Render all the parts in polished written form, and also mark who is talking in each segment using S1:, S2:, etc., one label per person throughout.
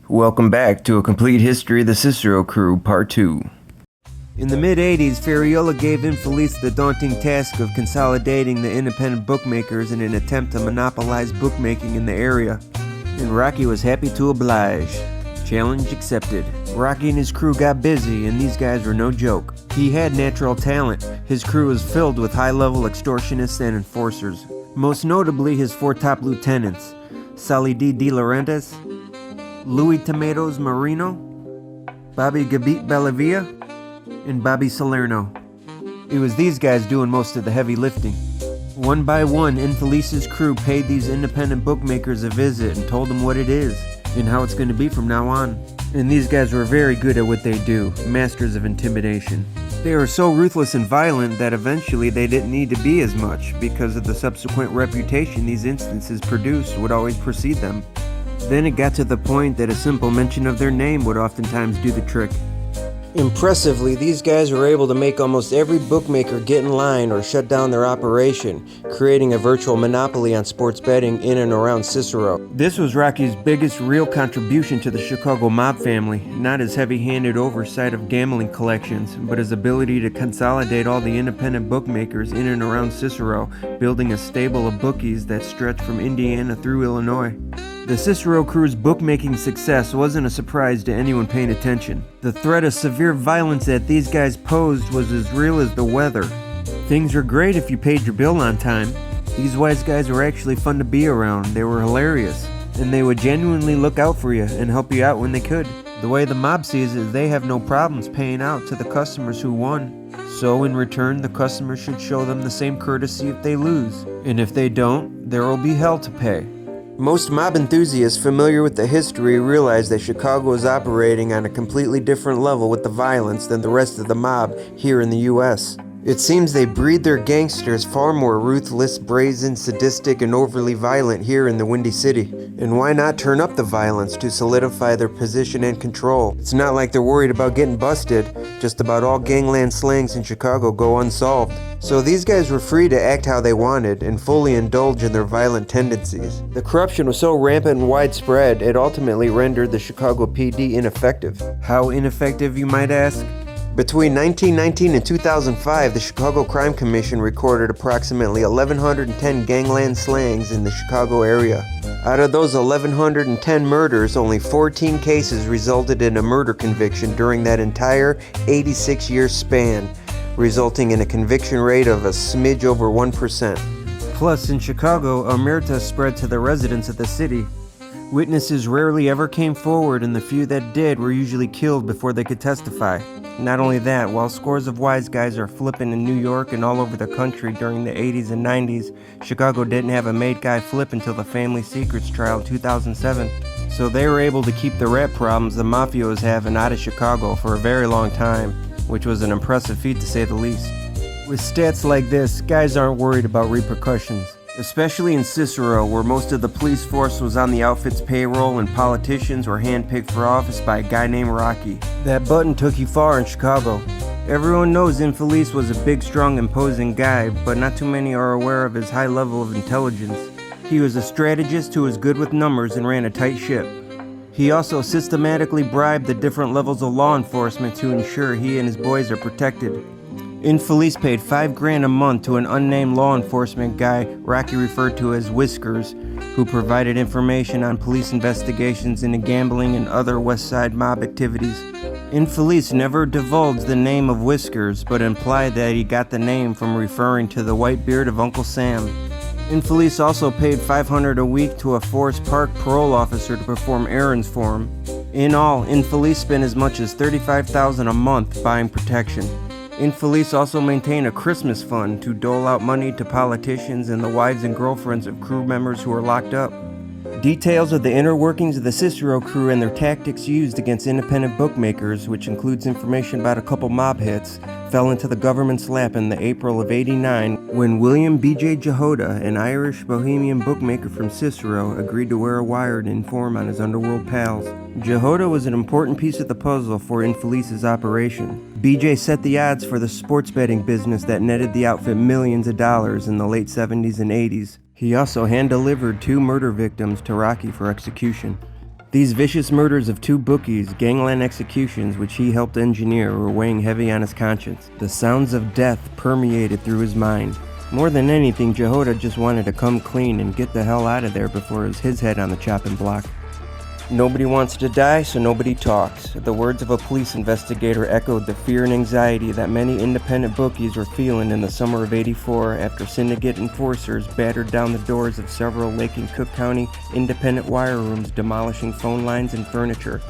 S1: Welcome back to A Complete History of the Cicero Crew, Part 2. In the mid-80s, Ferriola gave Infelise the daunting task of consolidating the independent bookmakers in an attempt to monopolize bookmaking in the area. And Rocky was happy to oblige. Challenge accepted. Rocky and his crew got busy, and these guys were no joke. He had natural talent. His crew was filled with high-level extortionists and enforcers. Most notably, his 4 top lieutenants, Sally D. DeLaurentis, Louis Tomatoes Marino, Bobby Gabit Bellavia, and Bobby Salerno. It was these guys doing most of the heavy lifting. One by one, Infelise's crew paid these independent bookmakers a visit and told them what it is and how it's going to be from now on. And these guys were very good at what they do, masters of intimidation. They were so ruthless and violent that eventually they didn't need to be as much because of the subsequent reputation these instances produced would always precede them. Then it got to the point that a simple mention of their name would oftentimes do the trick. Impressively, these guys were able to make almost every bookmaker get in line or shut down their operation, creating a virtual monopoly on sports betting in and around Cicero. This was Rocky's biggest real contribution to the Chicago mob family, not his heavy-handed oversight of gambling collections, but his ability to consolidate all the independent bookmakers in and around Cicero, building a stable of bookies that stretched from Indiana through Illinois. The Cicero crew's bookmaking success wasn't a surprise to anyone paying attention. The threat of severe violence that these guys posed was as real as the weather. Things were great if you paid your bill on time. These wise guys were actually fun to be around. They were hilarious, and they would genuinely look out for you and help you out when they could. The way the mob sees it, they have no problems paying out to the customers who won. So in return, the customers should show them the same courtesy if they lose. And if they don't, there will be hell to pay. Most mob enthusiasts familiar with the history realize that Chicago is operating on a completely different level with the violence than the rest of the mob here in the US. It seems they breed their gangsters far more ruthless, brazen, sadistic, and overly violent here in the Windy City. And why not turn up the violence to solidify their position and control? It's not like they're worried about getting busted. Just about all gangland slangs in Chicago go unsolved. So these guys were free to act how they wanted and fully indulge in their violent tendencies. The corruption was so rampant and widespread, it ultimately rendered the Chicago PD ineffective. How ineffective, you might ask? Between 1919 and 2005, the Chicago Crime Commission recorded approximately 1,110 gangland slangs in the Chicago area. Out of those 1,110 murders, only 14 cases resulted in a murder conviction during that entire 86-year span, resulting in a conviction rate of a smidge over 1%. Plus, in Chicago, omerta spread to the residents of the city. Witnesses rarely ever came forward, and the few that did were usually killed before they could testify. Not only that, while scores of wise guys are flipping in New York and all over the country during the 80s and 90s, Chicago didn't have a made guy flip until the Family Secrets trial in 2007. So they were able to keep the rat problems the mafia was having out of Chicago for a very long time, which was an impressive feat to say the least. With stats like this, guys aren't worried about repercussions. Especially in Cicero, where most of the police force was on the outfit's payroll and politicians were handpicked for office by a guy named Rocky. That button took you far in Chicago. Everyone knows Infelise was a big, strong, imposing guy, but not too many are aware of his high level of intelligence. He was a strategist who was good with numbers and ran a tight ship. He also systematically bribed the different levels of law enforcement to ensure he and his boys are protected. Infelise paid $5,000 a month to an unnamed law enforcement guy Rocky referred to as Whiskers, who provided information on police investigations into gambling and other West Side mob activities. Infelise never divulged the name of Whiskers, but implied that he got the name from referring to the white beard of Uncle Sam. Infelise also paid $500 a week to a Forest Park parole officer to perform errands for him. In all, Infelise spent as much as $35,000 a month buying protection. Infelise also maintained a Christmas fund to dole out money to politicians and the wives and girlfriends of crew members who were locked up. Details of the inner workings of the Cicero crew and their tactics used against independent bookmakers, which includes information about a couple mob hits, fell into the government's lap in the April of '89 when William B.J. Jahoda, an Irish bohemian bookmaker from Cicero, agreed to wear a wire to inform on his underworld pals. Jahoda was an important piece of the puzzle for Infelise's operation. B.J. set the odds for the sports betting business that netted the outfit millions of dollars in the late 70s and 80s. He also hand-delivered 2 murder victims to Rocky for execution. These vicious murders of 2 bookies, gangland executions which he helped engineer, were weighing heavy on his conscience. The sounds of death permeated through his mind. More than anything, Jahoda just wanted to come clean and get the hell out of there before it was his head on the chopping block. Nobody wants to die, so nobody talks. The words of a police investigator echoed the fear and anxiety that many independent bookies were feeling in the summer of '84 after syndicate enforcers battered down the doors of several Lake and Cook County independent wire rooms, demolishing phone lines and furniture.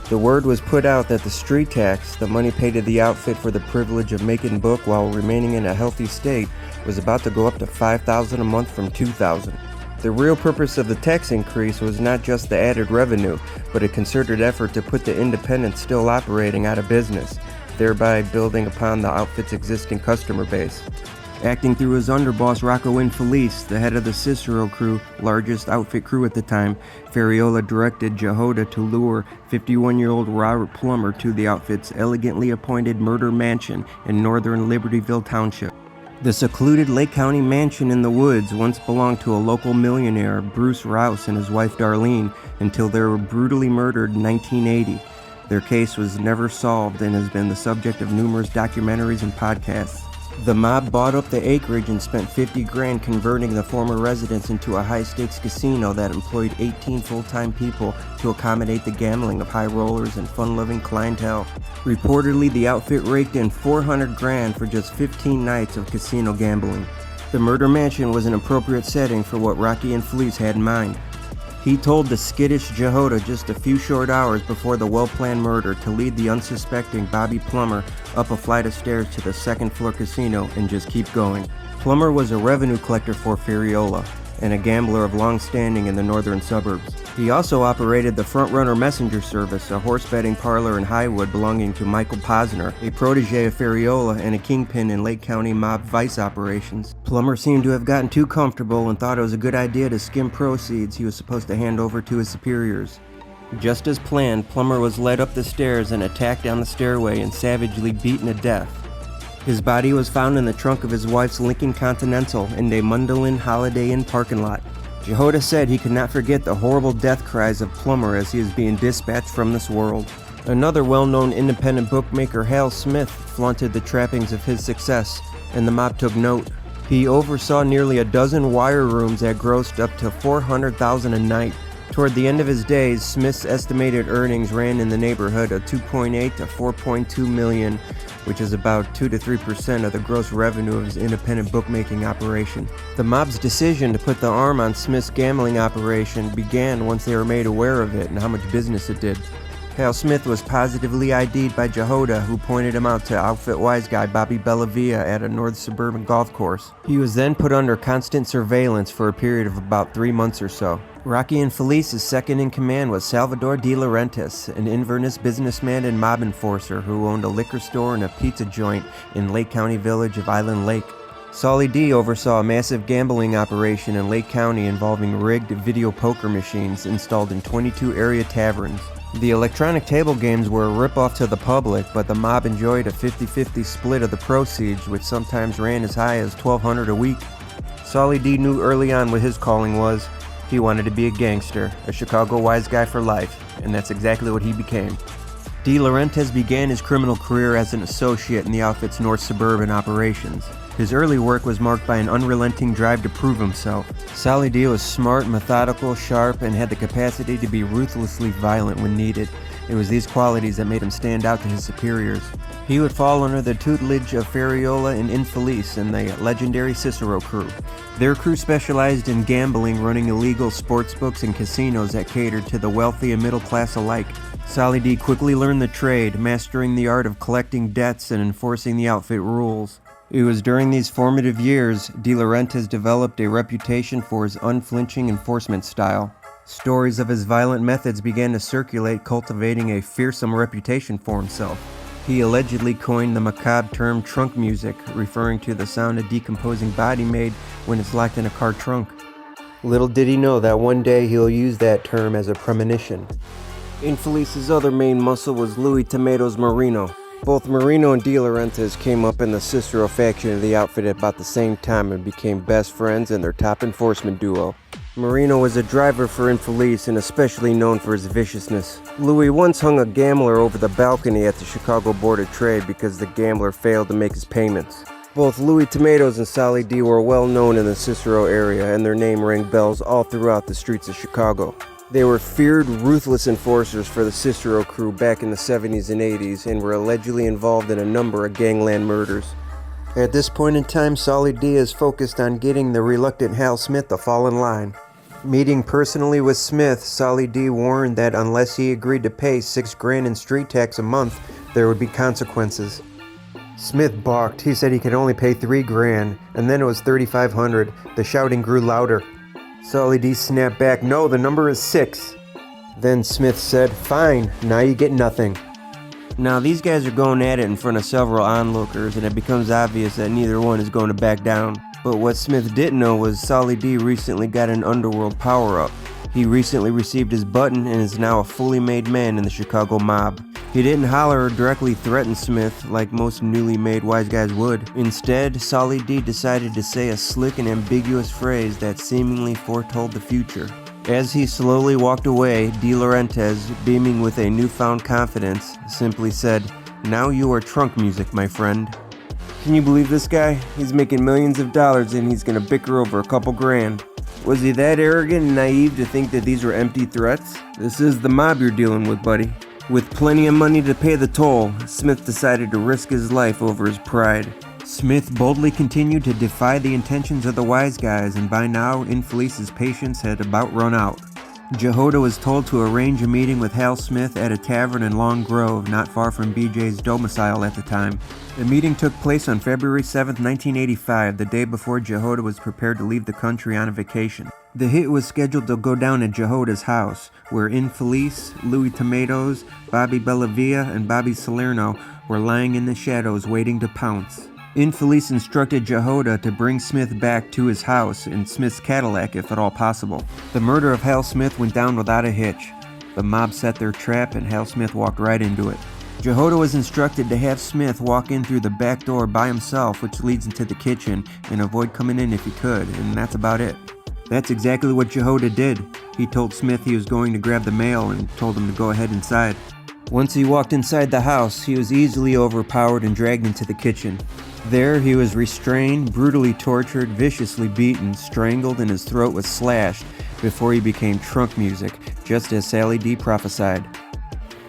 S1: The word was put out that the street tax, the money paid to the outfit for the privilege of making book while remaining in a healthy state, was about to go up to $5,000 a month from $2,000. The real purpose of the tax increase was not just the added revenue, but a concerted effort to put the independents still operating out of business, thereby building upon the outfit's existing customer base. Acting through his underboss Rocky Infelise, the head of the Cicero crew, largest outfit crew at the time, Ferriola directed Jahoda to lure 51-year-old Robert Plummer to the outfit's elegantly appointed murder mansion in northern Libertyville Township. The secluded Lake County mansion in the woods once belonged to a local millionaire, Bruce Rouse, and his wife Darlene, until they were brutally murdered in 1980. Their case was never solved and has been the subject of numerous documentaries and podcasts. The mob bought up the acreage and spent $50,000 converting the former residence into a high-stakes casino that employed 18 full-time people to accommodate the gambling of high rollers and fun-loving clientele. Reportedly, the outfit raked in $400,000 for just 15 nights of casino gambling. The murder mansion was an appropriate setting for what Rocky Infelise had in mind. He told the skittish Jahoda just a few short hours before the well-planned murder to lead the unsuspecting Bobby Plummer up a flight of stairs to the second-floor casino and just keep going. Plummer was a revenue collector for Ferriola and a gambler of long standing in the northern suburbs. He also operated the Front Runner Messenger Service, a horse betting parlor in Highwood belonging to Michael Posner, a protege of Ferriola and a kingpin in Lake County mob vice operations. Plummer seemed to have gotten too comfortable and thought it was a good idea to skim proceeds he was supposed to hand over to his superiors. Just as planned, Plummer was led up the stairs and attacked down the stairway and savagely beaten to death. His body was found in the trunk of his wife's Lincoln Continental in a Mundelein Holiday Inn parking lot. Jahoda said he could not forget the horrible death cries of Plummer as he was being dispatched from this world. Another well-known independent bookmaker, Hal Smith, flaunted the trappings of his success, and the mob took note. He oversaw nearly a dozen wire rooms that grossed up to $400,000 a night. Toward the end of his days, Smith's estimated earnings ran in the neighborhood of $2.8 to $4.2 million, which is about 2 to 3% of the gross revenue of his independent bookmaking operation. The mob's decision to put the arm on Smith's gambling operation began once they were made aware of it and how much business it did. Hal Smith was positively ID'd by Jahoda, who pointed him out to outfit wise guy Bobby Bellavia at a north suburban golf course. He was then put under constant surveillance for a period of about 3 months or so. Rocky Infelise's second in command was Salvador DeLaurentis, an Inverness businessman and mob enforcer who owned a liquor store and a pizza joint in Lake County village of Island Lake. Solly D oversaw a massive gambling operation in Lake County involving rigged video poker machines installed in 22 area taverns. The electronic table games were a ripoff to the public, but the mob enjoyed a 50-50 split of the proceeds, which sometimes ran as high as $1,200 a week. Solly D knew early on what his calling was. He wanted to be a gangster, a Chicago wise guy for life, and that's exactly what he became. DeLaurentis began his criminal career as an associate in the outfit's north suburban operations. His early work was marked by an unrelenting drive to prove himself. Solly D was smart, methodical, sharp, and had the capacity to be ruthlessly violent when needed. It was these qualities that made him stand out to his superiors. He would fall under the tutelage of Ferriola and Infelise and the legendary Cicero crew. Their crew specialized in gambling, running illegal sports books and casinos that catered to the wealthy and middle class alike. Solly D quickly learned the trade, mastering the art of collecting debts and enforcing the outfit rules. It was during these formative years DeLaurentis developed a reputation for his unflinching enforcement style. Stories of his violent methods began to circulate, cultivating a fearsome reputation for himself. He allegedly coined the macabre term trunk music, referring to the sound a decomposing body made when it's locked in a car trunk. Little did he know that one day he'll use that term as a premonition. Infelise's other main muscle was Louis Tomatoes Marino. Both Marino and DeLaurentis came up in the Cicero faction of the outfit at about the same time and became best friends and their top enforcement duo. Marino was a driver for Infelise and especially known for his viciousness. Louis once hung a gambler over the balcony at the Chicago Board of Trade because the gambler failed to make his payments. Both Louis Tomatoes and Solly D were well known in the Cicero area, and their name rang bells all throughout the streets of Chicago. They were feared, ruthless enforcers for the Cicero crew back in the 70s and 80s and were allegedly involved in a number of gangland murders. At this point in time, Solly D is focused on getting the reluctant Hal Smith to fall in line. Meeting personally with Smith, Solly D warned that unless he agreed to pay $6,000 in street tax a month, there would be consequences. Smith balked. He said he could only pay $3,000, and then it was $3,500. The shouting grew louder. Solly D snapped back, "No, the number is 6. Then Smith said, "Fine, now you get nothing." Now these guys are going at it in front of several onlookers, and it becomes obvious that neither one is going to back down. But what Smith didn't know was Solly D recently got an underworld power-up. He recently received his button and is now a fully made man in the Chicago mob. He didn't holler or directly threaten Smith like most newly made wise guys would. Instead, Solly D decided to say a slick and ambiguous phrase that seemingly foretold the future. As he slowly walked away, DeLaurentis, beaming with a newfound confidence, simply said, "Now you are trunk music, my friend." Can you believe this guy? He's making millions of dollars and he's gonna bicker over a couple grand. Was he that arrogant and naive to think that these were empty threats? This is the mob you're dealing with, buddy. With plenty of money to pay the toll, Smith decided to risk his life over his pride. Smith boldly continued to defy the intentions of the wise guys, and by now, Infelise's patience had about run out. Jahoda was told to arrange a meeting with Hal Smith at a tavern in Long Grove, not far from BJ's domicile at the time. The meeting took place on February 7, 1985, the day before Jahoda was prepared to leave the country on a vacation. The hit was scheduled to go down at Jahoda's house, where Infelise, Louis Tomatoes, Bobby Bellavia, and Bobby Salerno were lying in the shadows waiting to pounce. Infelise instructed Jahoda to bring Smith back to his house in Smith's Cadillac if at all possible. The murder of Hal Smith went down without a hitch. The mob set their trap and Hal Smith walked right into it. Jahoda was instructed to have Smith walk in through the back door by himself, which leads into the kitchen, and avoid coming in if he could, and that's about it. That's exactly what Jahoda did. He told Smith he was going to grab the mail and told him to go ahead inside. Once he walked inside the house, he was easily overpowered and dragged into the kitchen. There, he was restrained, brutally tortured, viciously beaten, strangled, and his throat was slashed before he became trunk music, just as Solly D prophesied.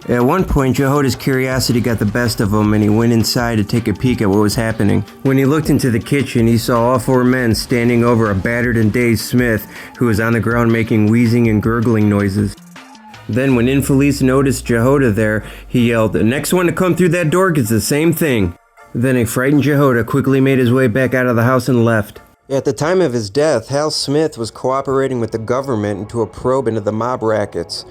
S1: At one point, Jahoda's curiosity got the best of him and he went inside to take a peek at what was happening. When he looked into the kitchen, he saw all 4 men standing over a battered and dazed Smith, who was on the ground making wheezing and gurgling noises. Then when Infelise noticed Jahoda there, he yelled, "The next one to come through that door gets the same thing." Then a frightened Jahoda quickly made his way back out of the house and left. At the time of his death, Hal Smith was cooperating with the government into a probe into the mob rackets,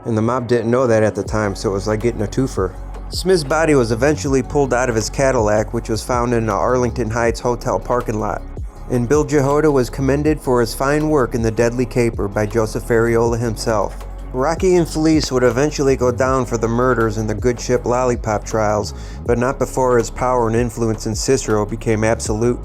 S1: and the mob didn't know that at the time, so it was like getting a twofer. Smith's body was eventually pulled out of his Cadillac, which was found in the Arlington Heights hotel parking lot. And Bill Jahoda was commended for his fine work in the deadly caper by Joseph Ferriola himself. Rocky Infelise would eventually go down for the murders in the Good Ship Lollipop trials, but not before his power and influence in Cicero became absolute.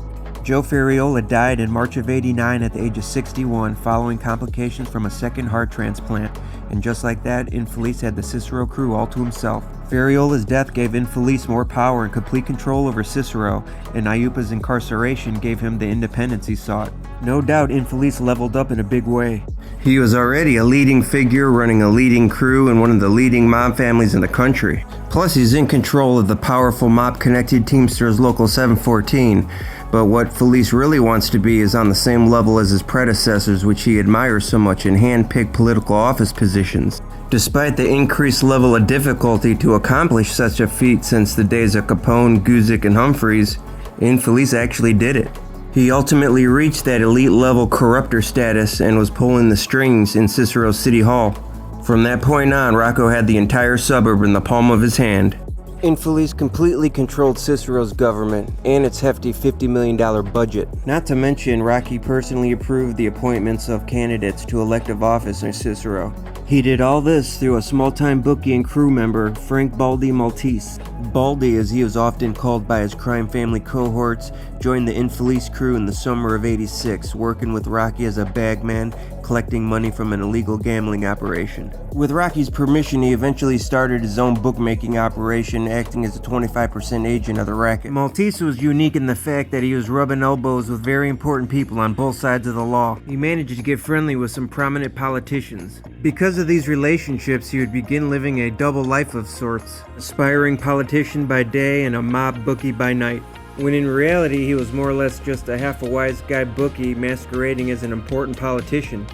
S1: Joe Ferriola died in March of '89 at the age of 61 following complications from a second heart transplant, and just like that, Infelise had the Cicero crew all to himself. Ferriola's death gave Infelise more power and complete control over Cicero, and Iupa's incarceration gave him the independence he sought. No doubt Infelise leveled up in a big way. He was already a leading figure running a leading crew in one of the leading mob families in the country. Plus he's in control of the powerful mob-connected Teamsters Local 714. But what Felice really wants to be is on the same level as his predecessors, which he admires so much in hand-picked political office positions. Despite the increased level of difficulty to accomplish such a feat since the days of Capone, Guzik, and Humphreys, Infelice actually did it. He ultimately reached that elite-level corruptor status and was pulling the strings in Cicero City Hall. From that point on, Rocco had the entire suburb in the palm of his hand. Infelice completely controlled Cicero's government and its hefty $50 million budget. Not to mention, Rocky personally approved the appointments of candidates to elective office in Cicero. He did all this through a small-time bookie and crew member, Frank Betty Maltese. Baldy, as he was often called by his crime family cohorts, joined the Infelice crew in the summer of '86, working with Rocky as a bagman collecting money from an illegal gambling operation. With Rocky's permission, he eventually started his own bookmaking operation, acting as a 25% agent of the racket. Maltese was unique in the fact that he was rubbing elbows with very important people on both sides of the law. He managed to get friendly with some prominent politicians. Because of these relationships, he would begin living a double life of sorts, aspiring politician by day and a mob bookie by night, when in reality he was more or less just a half-a-wise guy bookie masquerading as an important politician.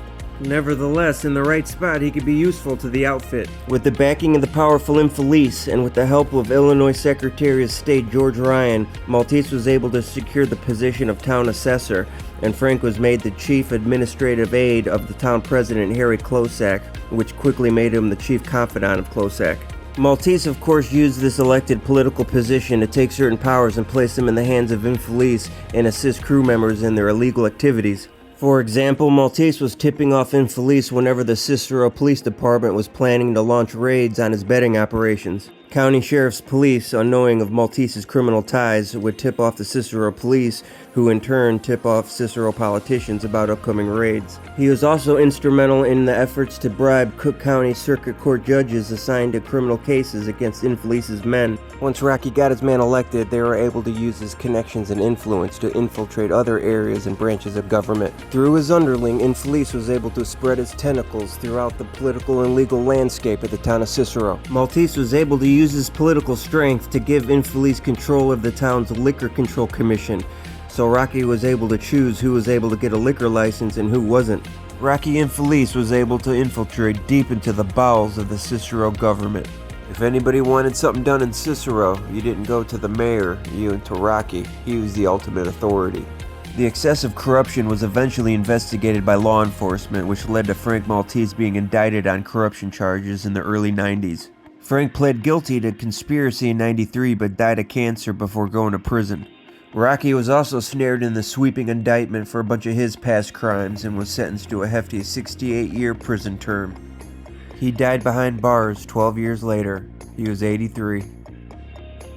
S1: Nevertheless, in the right spot, he could be useful to the outfit. With the backing of the powerful Infelise, and with the help of Illinois Secretary of State George Ryan, Maltese was able to secure the position of town assessor, and Frank was made the chief administrative aide of the town president Harry Klosak, which quickly made him the chief confidant of Klosak. Maltese, of course, used this elected political position to take certain powers and place them in the hands of Infelise and assist crew members in their illegal activities. For example, Maltese was tipping off Infelise whenever the Cicero Police Department was planning to launch raids on his betting operations. County Sheriff's Police, unknowing of Maltese's criminal ties, would tip off the Cicero Police, who in turn tip off Cicero politicians about upcoming raids. He was also instrumental in the efforts to bribe Cook County Circuit Court judges assigned to criminal cases against Infelise's men. Once Rocky got his man elected, they were able to use his connections and influence to infiltrate other areas and branches of government. Through his underling, Infelise was able to spread his tentacles throughout the political and legal landscape of the town of Cicero. Maltese was able to use his political strength to give Infelise control of the town's Liquor Control Commission, so Rocky was able to choose who was able to get a liquor license and who wasn't. Rocky Infelise was able to infiltrate deep into the bowels of the Cicero government. If anybody wanted something done in Cicero, you didn't go to the mayor, you went to Rocky. He was the ultimate authority. The excessive corruption was eventually investigated by law enforcement, which led to Frank Maltese being indicted on corruption charges in the early 90s. Frank pled guilty to conspiracy in 93 but died of cancer before going to prison. Rocky was also snared in the sweeping indictment for a bunch of his past crimes and was sentenced to a hefty 68-year prison term. He died behind bars 12 years later. He was 83.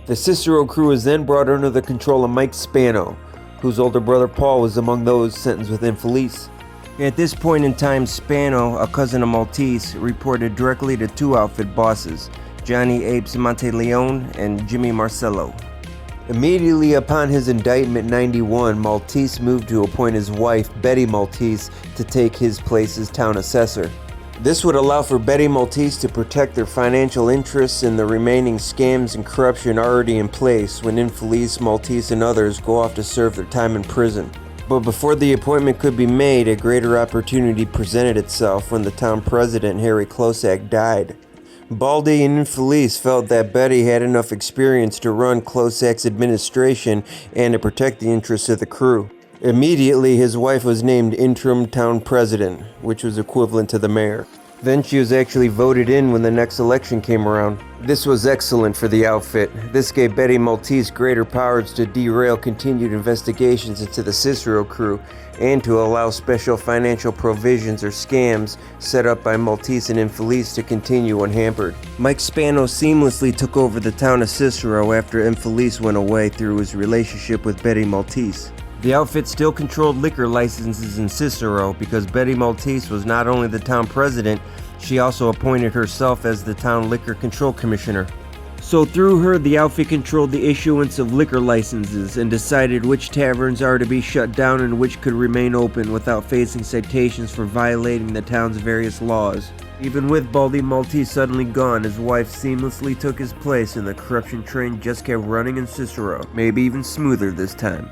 S1: The Cicero crew was then brought under the control of Mike Spano, whose older brother Paul was among those sentenced with Infelise. At this point in time, Spano, a cousin of Maltese, reported directly to two outfit bosses, Johnny Apes Monteleone and Jimmy Marcello. Immediately upon his indictment in 91, Maltese moved to appoint his wife, Betty Maltese, to take his place as town assessor. This would allow for Betty Maltese to protect their financial interests in the remaining scams and corruption already in place when Infelise, Maltese, and others go off to serve their time in prison. But before the appointment could be made, a greater opportunity presented itself when the town president, Harry Klosak, died. Baldy and Infelise felt that Betty had enough experience to run Klosak's administration and to protect the interests of the crew. Immediately, his wife was named interim town president, which was equivalent to the mayor. Then she was actually voted in when the next election came around. This was excellent for the outfit. This gave Betty Maltese greater powers to derail continued investigations into the Cicero crew and to allow special financial provisions or scams set up by Maltese and Infelise to continue unhampered. Mike Spano seamlessly took over the town of Cicero after Infelise went away through his relationship with Betty Maltese. The outfit still controlled liquor licenses in Cicero because Betty Maltese was not only the town president, she also appointed herself as the town liquor control commissioner. So through her, the outfit controlled the issuance of liquor licenses and decided which taverns are to be shut down and which could remain open without facing citations for violating the town's various laws. Even with Baldy Maltese suddenly gone, his wife seamlessly took his place and the corruption train just kept running in Cicero, maybe even smoother this time.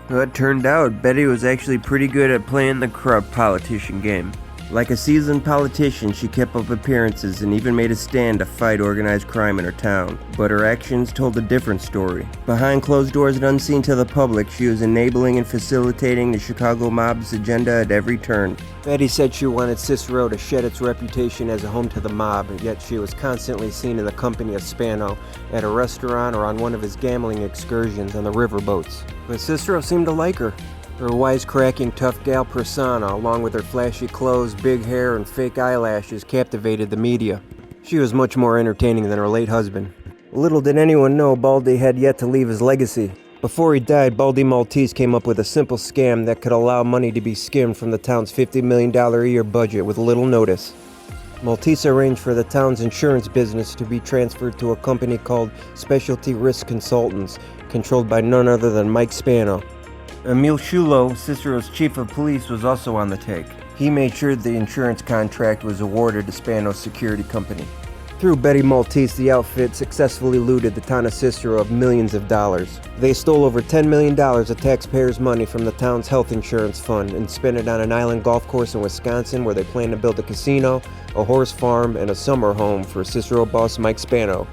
S1: Well, it turned out Betty was actually pretty good at playing the corrupt politician game. Like a seasoned politician, she kept up appearances and even made a stand to fight organized crime in her town. But her actions told a different story. Behind closed doors and unseen to the public, she was enabling and facilitating the Chicago mob's agenda at every turn. Betty said she wanted Cicero to shed its reputation as a home to the mob, yet she was constantly seen in the company of Spano, at a restaurant or on one of his gambling excursions on the riverboats. But Cicero seemed to like her. Her wisecracking tough gal persona, along with her flashy clothes, big hair, and fake eyelashes, captivated the media. She was much more entertaining than her late husband. Little did anyone know Baldy had yet to leave his legacy. Before he died, Betty Maltese came up with a simple scam that could allow money to be skimmed from the town's $50 million a year budget with little notice. Maltese arranged for the town's insurance business to be transferred to a company called Specialty Risk Consultants, controlled by none other than Mike Spano. Emil Shulo, Cicero's chief of police, was also on the take. He made sure the insurance contract was awarded to Spano's security company. Through Betty Maltese, the outfit successfully looted the town of Cicero of millions of dollars. They stole over $10 million of taxpayers' money from the town's health insurance fund and spent it on an island golf course in Wisconsin where they planned to build a casino, a horse farm, and a summer home for Cicero boss Mike Spano.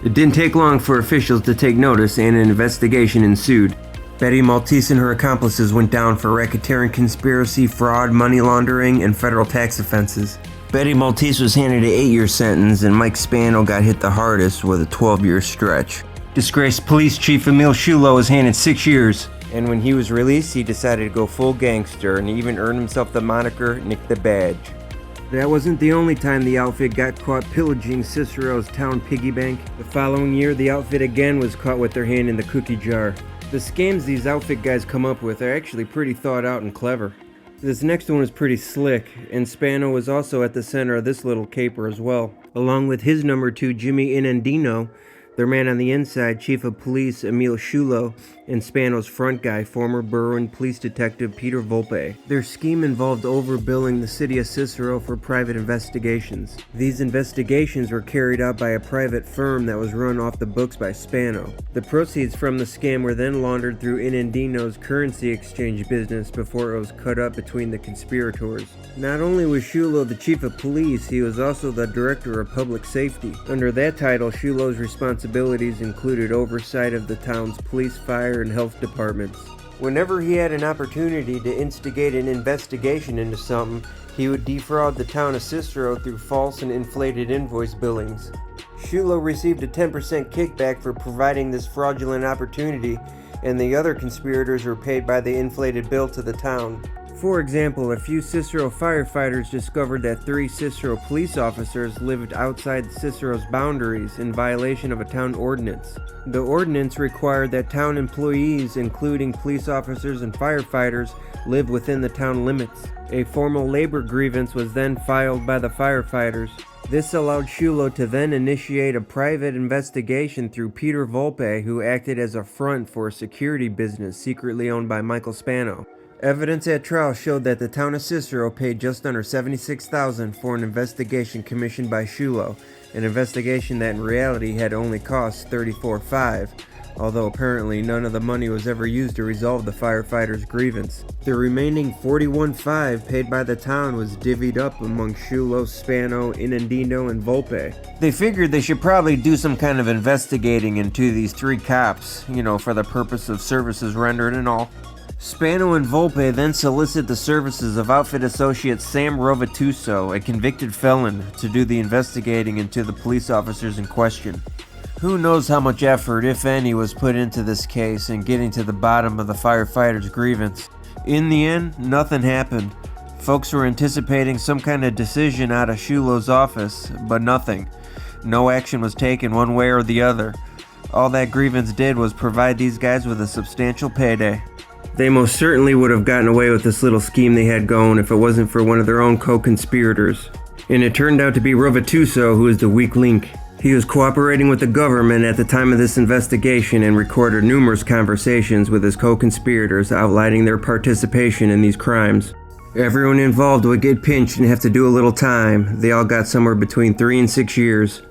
S1: It didn't take long for officials to take notice and an investigation ensued. Betty Maltese and her accomplices went down for racketeering, conspiracy, fraud, money laundering, and federal tax offenses. Betty Maltese was handed an 8-year sentence, and Mike Spano got hit the hardest with a 12-year stretch. Disgraced police chief Emil Shulo was handed 6 years, and when he was released, he decided to go full gangster and even earned himself the moniker Nick the Badge. That wasn't the only time the outfit got caught pillaging Cicero's town piggy bank. The following year, the outfit again was caught with their hand in the cookie jar. The scams these outfit guys come up with are actually pretty thought out and clever. This next one is pretty slick, and Spano was also at the center of this little caper as well. Along with his number 2, Jimmy Inendino, their man on the inside, chief of police Emil Shulo, and Spano's front guy, former Berwyn police detective Peter Volpe. Their scheme involved overbilling the city of Cicero for private investigations. These investigations were carried out by a private firm that was run off the books by Spano. The proceeds from the scam were then laundered through Inendino's currency exchange business before it was cut up between the conspirators. Not only was Shulo the chief of police, he was also the director of public safety. Under that title, Shulo's responsibilities included oversight of the town's police, fire, and health departments. Whenever he had an opportunity to instigate an investigation into something, he would defraud the town of Cicero through false and inflated invoice billings. Shulo received a 10% kickback for providing this fraudulent opportunity, and the other conspirators were paid by the inflated bill to the town. For example, a few Cicero firefighters discovered that 3 Cicero police officers lived outside Cicero's boundaries in violation of a town ordinance. The ordinance required that town employees, including police officers and firefighters, live within the town limits. A formal labor grievance was then filed by the firefighters. This allowed Shulo to then initiate a private investigation through Peter Volpe, who acted as a front for a security business secretly owned by Michael Spano. Evidence at trial showed that the town of Cicero paid just under $76,000 for an investigation commissioned by Shulo, an investigation that in reality had only cost $34,500, although apparently none of the money was ever used to resolve the firefighters' grievance. The remaining $41,500 paid by the town was divvied up among Shulo, Spano, Inendino, and Volpe. They figured they should probably do some kind of investigating into these 3 cops, for the purpose of services rendered and all. Spano and Volpe then solicit the services of outfit associate Sam Rovatuso, a convicted felon, to do the investigating into the police officers in question. Who knows how much effort, if any, was put into this case in getting to the bottom of the firefighters' grievance. In the end, nothing happened. Folks were anticipating some kind of decision out of Shulo's office, but nothing. No action was taken one way or the other. All that grievance did was provide these guys with a substantial payday. They most certainly would have gotten away with this little scheme they had going if it wasn't for one of their own co-conspirators. And it turned out to be Rovatuso who was the weak link. He was cooperating with the government at the time of this investigation and recorded numerous conversations with his co-conspirators outlining their participation in these crimes. Everyone involved would get pinched and have to do a little time. They all got somewhere between 3 and 6 years.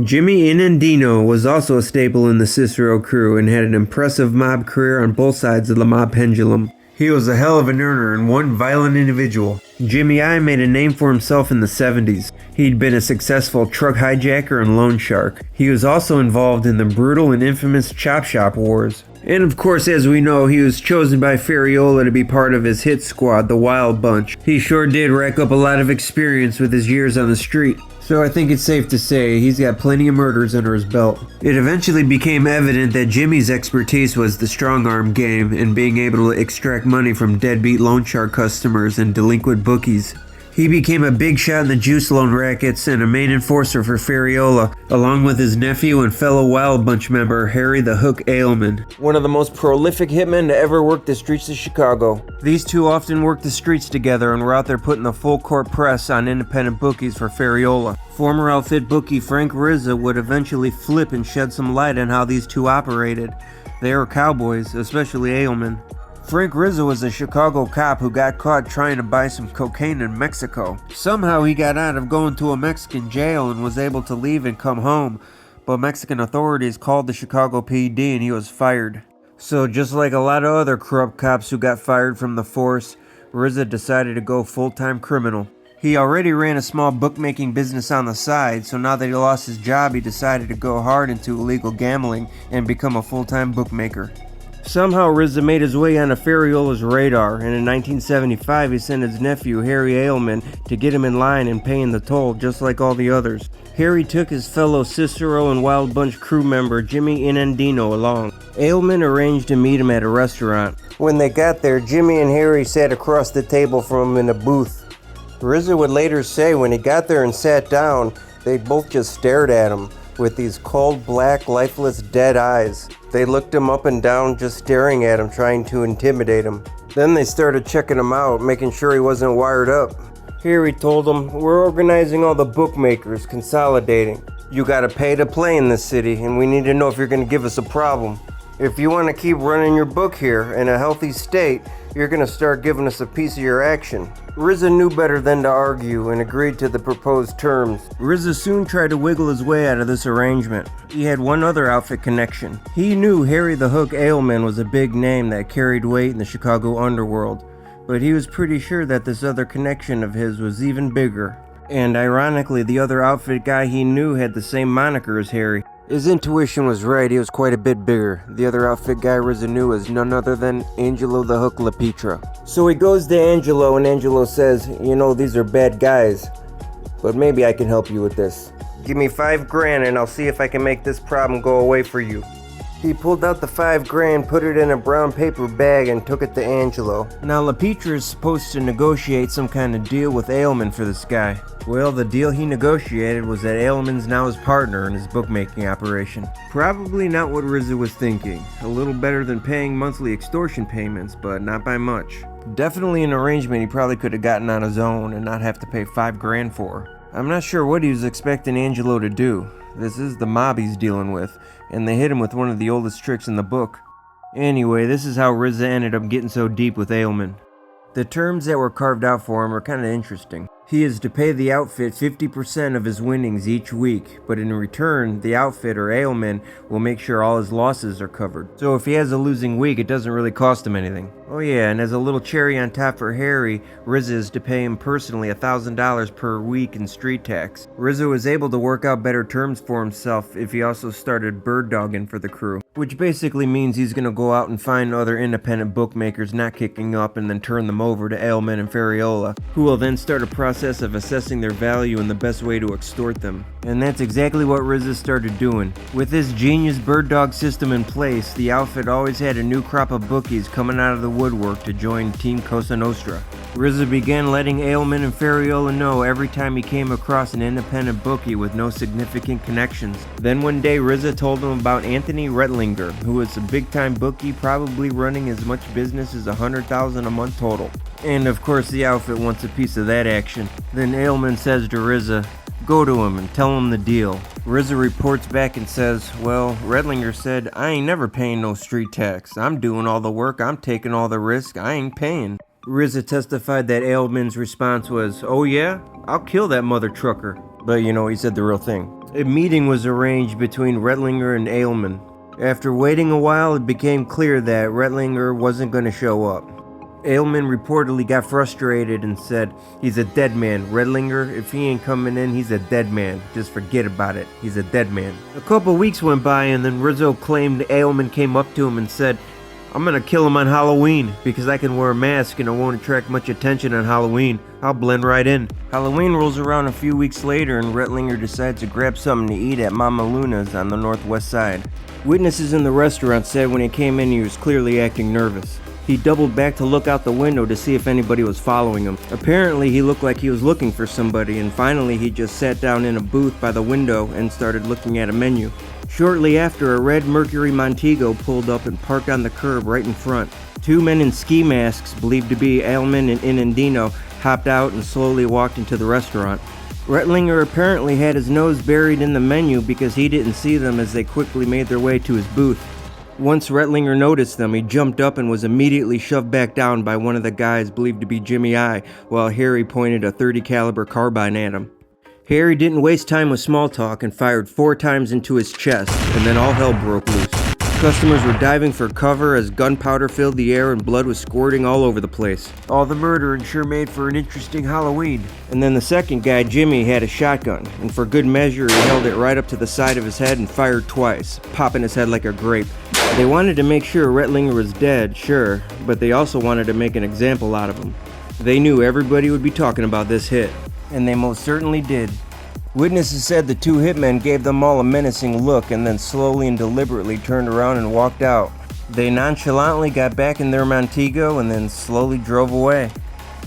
S1: Jimmy Inendino was also a staple in the Cicero crew and had an impressive mob career on both sides of the mob pendulum. He was a hell of an earner and one violent individual. Jimmy I made a name for himself in the 70s. He'd been a successful truck hijacker and loan shark. He was also involved in the brutal and infamous Chop Shop Wars. And of course, as we know, he was chosen by Ferriola to be part of his hit squad, the Wild Bunch. He sure did rack up a lot of experience with his years on the street. So I think it's safe to say he's got plenty of murders under his belt. It eventually became evident that Jimmy's expertise was the strong arm game and being able to extract money from deadbeat loan shark customers and delinquent bookies. He became a big shot in the juice loan rackets and a main enforcer for Ferriola, along with his nephew and fellow Wild Bunch member Harry the Hook Ailman, one of the most prolific hitmen to ever work the streets of Chicago. These two often worked the streets together and were out there putting the full court press on independent bookies for Ferriola. Former outfit bookie Frank Rizza would eventually flip and shed some light on how these two operated. They were cowboys, especially Ailman. Frank Rizzo was a Chicago cop who got caught trying to buy some cocaine in Mexico. Somehow he got out of going to a Mexican jail and was able to leave and come home, but Mexican authorities called the Chicago PD and he was fired. So just like a lot of other corrupt cops who got fired from the force, Rizzo decided to go full-time criminal. He already ran a small bookmaking business on the side, so now that he lost his job, he decided to go hard into illegal gambling and become a full-time bookmaker. Somehow Rizza made his way onto Ferriola's radar, and in 1975 he sent his nephew Harry Ailman to get him in line and paying the toll just like all the others. Harry took his fellow Cicero and Wild Bunch crew member Jimmy Inendino along. Ailman arranged to meet him at a restaurant. When they got there, Jimmy and Harry sat across the table from him in a booth. Rizza would later say when he got there and sat down, they both just stared at him with these cold, black, lifeless, dead eyes. They looked him up and down, just staring at him, trying to intimidate him. Then they started checking him out, making sure he wasn't wired up. Harry told them, "We're organizing all the bookmakers, consolidating. You gotta pay to play in this city, and we need to know if you're gonna give us a problem. If you want to keep running your book here in a healthy state, you're going to start giving us a piece of your action." Rizza knew better than to argue and agreed to the proposed terms. Rizza soon tried to wiggle his way out of this arrangement. He had one other outfit connection. He knew Harry the Hook Ailman was a big name that carried weight in the Chicago underworld, but he was pretty sure that this other connection of his was even bigger. And ironically, the other outfit guy he knew had the same moniker as Harry. His intuition was right, he was quite a bit bigger. The other outfit guy Rizza knew was none other than Angelo the Hook LaPietra. So he goes to Angelo and Angelo says, "You know, these are bad guys, but maybe I can help you with this. Give me $5,000 and I'll see if I can make this problem go away for you." He pulled out the $5,000, put it in a brown paper bag, and took it to Angelo. Now, LaPietra is supposed to negotiate some kind of deal with Ailman for this guy. Well, the deal he negotiated was that Ailman's now his partner in his bookmaking operation. Probably not what Rizza was thinking. A little better than paying monthly extortion payments, but not by much. Definitely an arrangement he probably could have gotten on his own and not have to pay $5,000 for. I'm not sure what he was expecting Angelo to do. This is the mob he's dealing with, and they hit him with one of the oldest tricks in the book. Anyway, this is how Rizza ended up getting so deep with Ailman. The terms that were carved out for him are kind of interesting. He is to pay the outfit 50% of his winnings each week, but in return, the outfit or Ailman will make sure all his losses are covered. So if he has a losing week, it doesn't really cost him anything. Oh yeah, and as a little cherry on top for Harry, Rizza is to pay him personally $1,000 per week in street tax. Rizza was able to work out better terms for himself if he also started bird dogging for the crew, which basically means he's going to go out and find other independent bookmakers not kicking up and then turn them over to Ailman and Ferriola, who will then start a process of assessing their value and the best way to extort them. And that's exactly what Rizza started doing. With this genius bird dog system in place, the outfit always had a new crop of bookies coming out of the woodwork to join Team Cosa Nostra. Rizza began letting Ailman and Ferriola know every time he came across an independent bookie with no significant connections. Then one day Rizza told him about Anthony Rettlinger, who was a big-time bookie probably running as much business as $100,000 a month total. And of course the outfit wants a piece of that action. Then Ailman says to Rizza, "Go to him and tell him the deal." Rizza reports back and says, "Well, Rettlinger said, I ain't never paying no street tax. I'm doing all the work, I'm taking all the risk, I ain't paying." Rizza testified that Ailman's response was, "Oh yeah? I'll kill that mother trucker." But you know, he said the real thing. A meeting was arranged between Rettlinger and Ailman. After waiting a while, it became clear that Rettlinger wasn't going to show up. Ailman reportedly got frustrated and said, "He's a dead man. Rettlinger, if he ain't coming in, he's a dead man. Just forget about it. He's a dead man." A couple weeks went by and then Rizzo claimed Ailman came up to him and said, "I'm gonna kill him on Halloween because I can wear a mask and it won't attract much attention on Halloween. I'll blend right in." Halloween rolls around a few weeks later and Rettlinger decides to grab something to eat at Mama Luna's on the northwest side. Witnesses in the restaurant said when he came in he was clearly acting nervous. He doubled back to look out the window to see if anybody was following him. Apparently, he looked like he was looking for somebody, and finally he just sat down in a booth by the window and started looking at a menu. Shortly after, a red Mercury Montego pulled up and parked on the curb right in front. Two men in ski masks, believed to be Ailman and Inendino, hopped out and slowly walked into the restaurant. Rettlinger apparently had his nose buried in the menu because he didn't see them as they quickly made their way to his booth. Once Rettlinger noticed them, he jumped up and was immediately shoved back down by one of the guys believed to be Jimmy I, while Harry pointed a .30 caliber carbine at him. Harry didn't waste time with small talk and fired 4 times into his chest, and then all hell broke loose. Customers were diving for cover as gunpowder filled the air and blood was squirting all over the place. All the murdering sure made for an interesting Halloween. And then the second guy, Jimmy, had a shotgun, and for good measure he held it right up to the side of his head and fired twice, popping his head like a grape. They wanted to make sure Rettlinger was dead, sure, but they also wanted to make an example out of him. They knew everybody would be talking about this hit, and they most certainly did. Witnesses said the 2 hitmen gave them all a menacing look and then slowly and deliberately turned around and walked out. They nonchalantly got back in their Montego and then slowly drove away.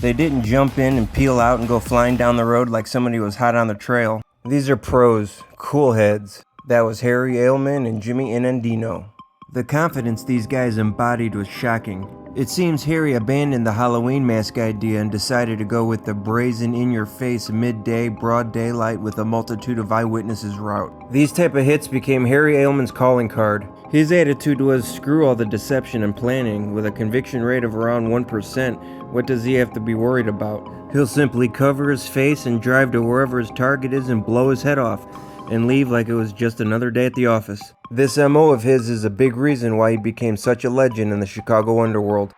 S1: They didn't jump in and peel out and go flying down the road like somebody was hot on the trail. These are pros, cool heads. That was Harry Ailman and Jimmy Inendino. The confidence these guys embodied was shocking. It seems Harry abandoned the Halloween mask idea and decided to go with the brazen in-your-face midday broad daylight with a multitude of eyewitnesses route. These type of hits became Harry Ailman's calling card. His attitude was screw all the deception and planning. With a conviction rate of around 1%, what does he have to be worried about? He'll simply cover his face and drive to wherever his target is and blow his head off, and leave like it was just another day at the office. This MO of his is a big reason why he became such a legend in the Chicago underworld.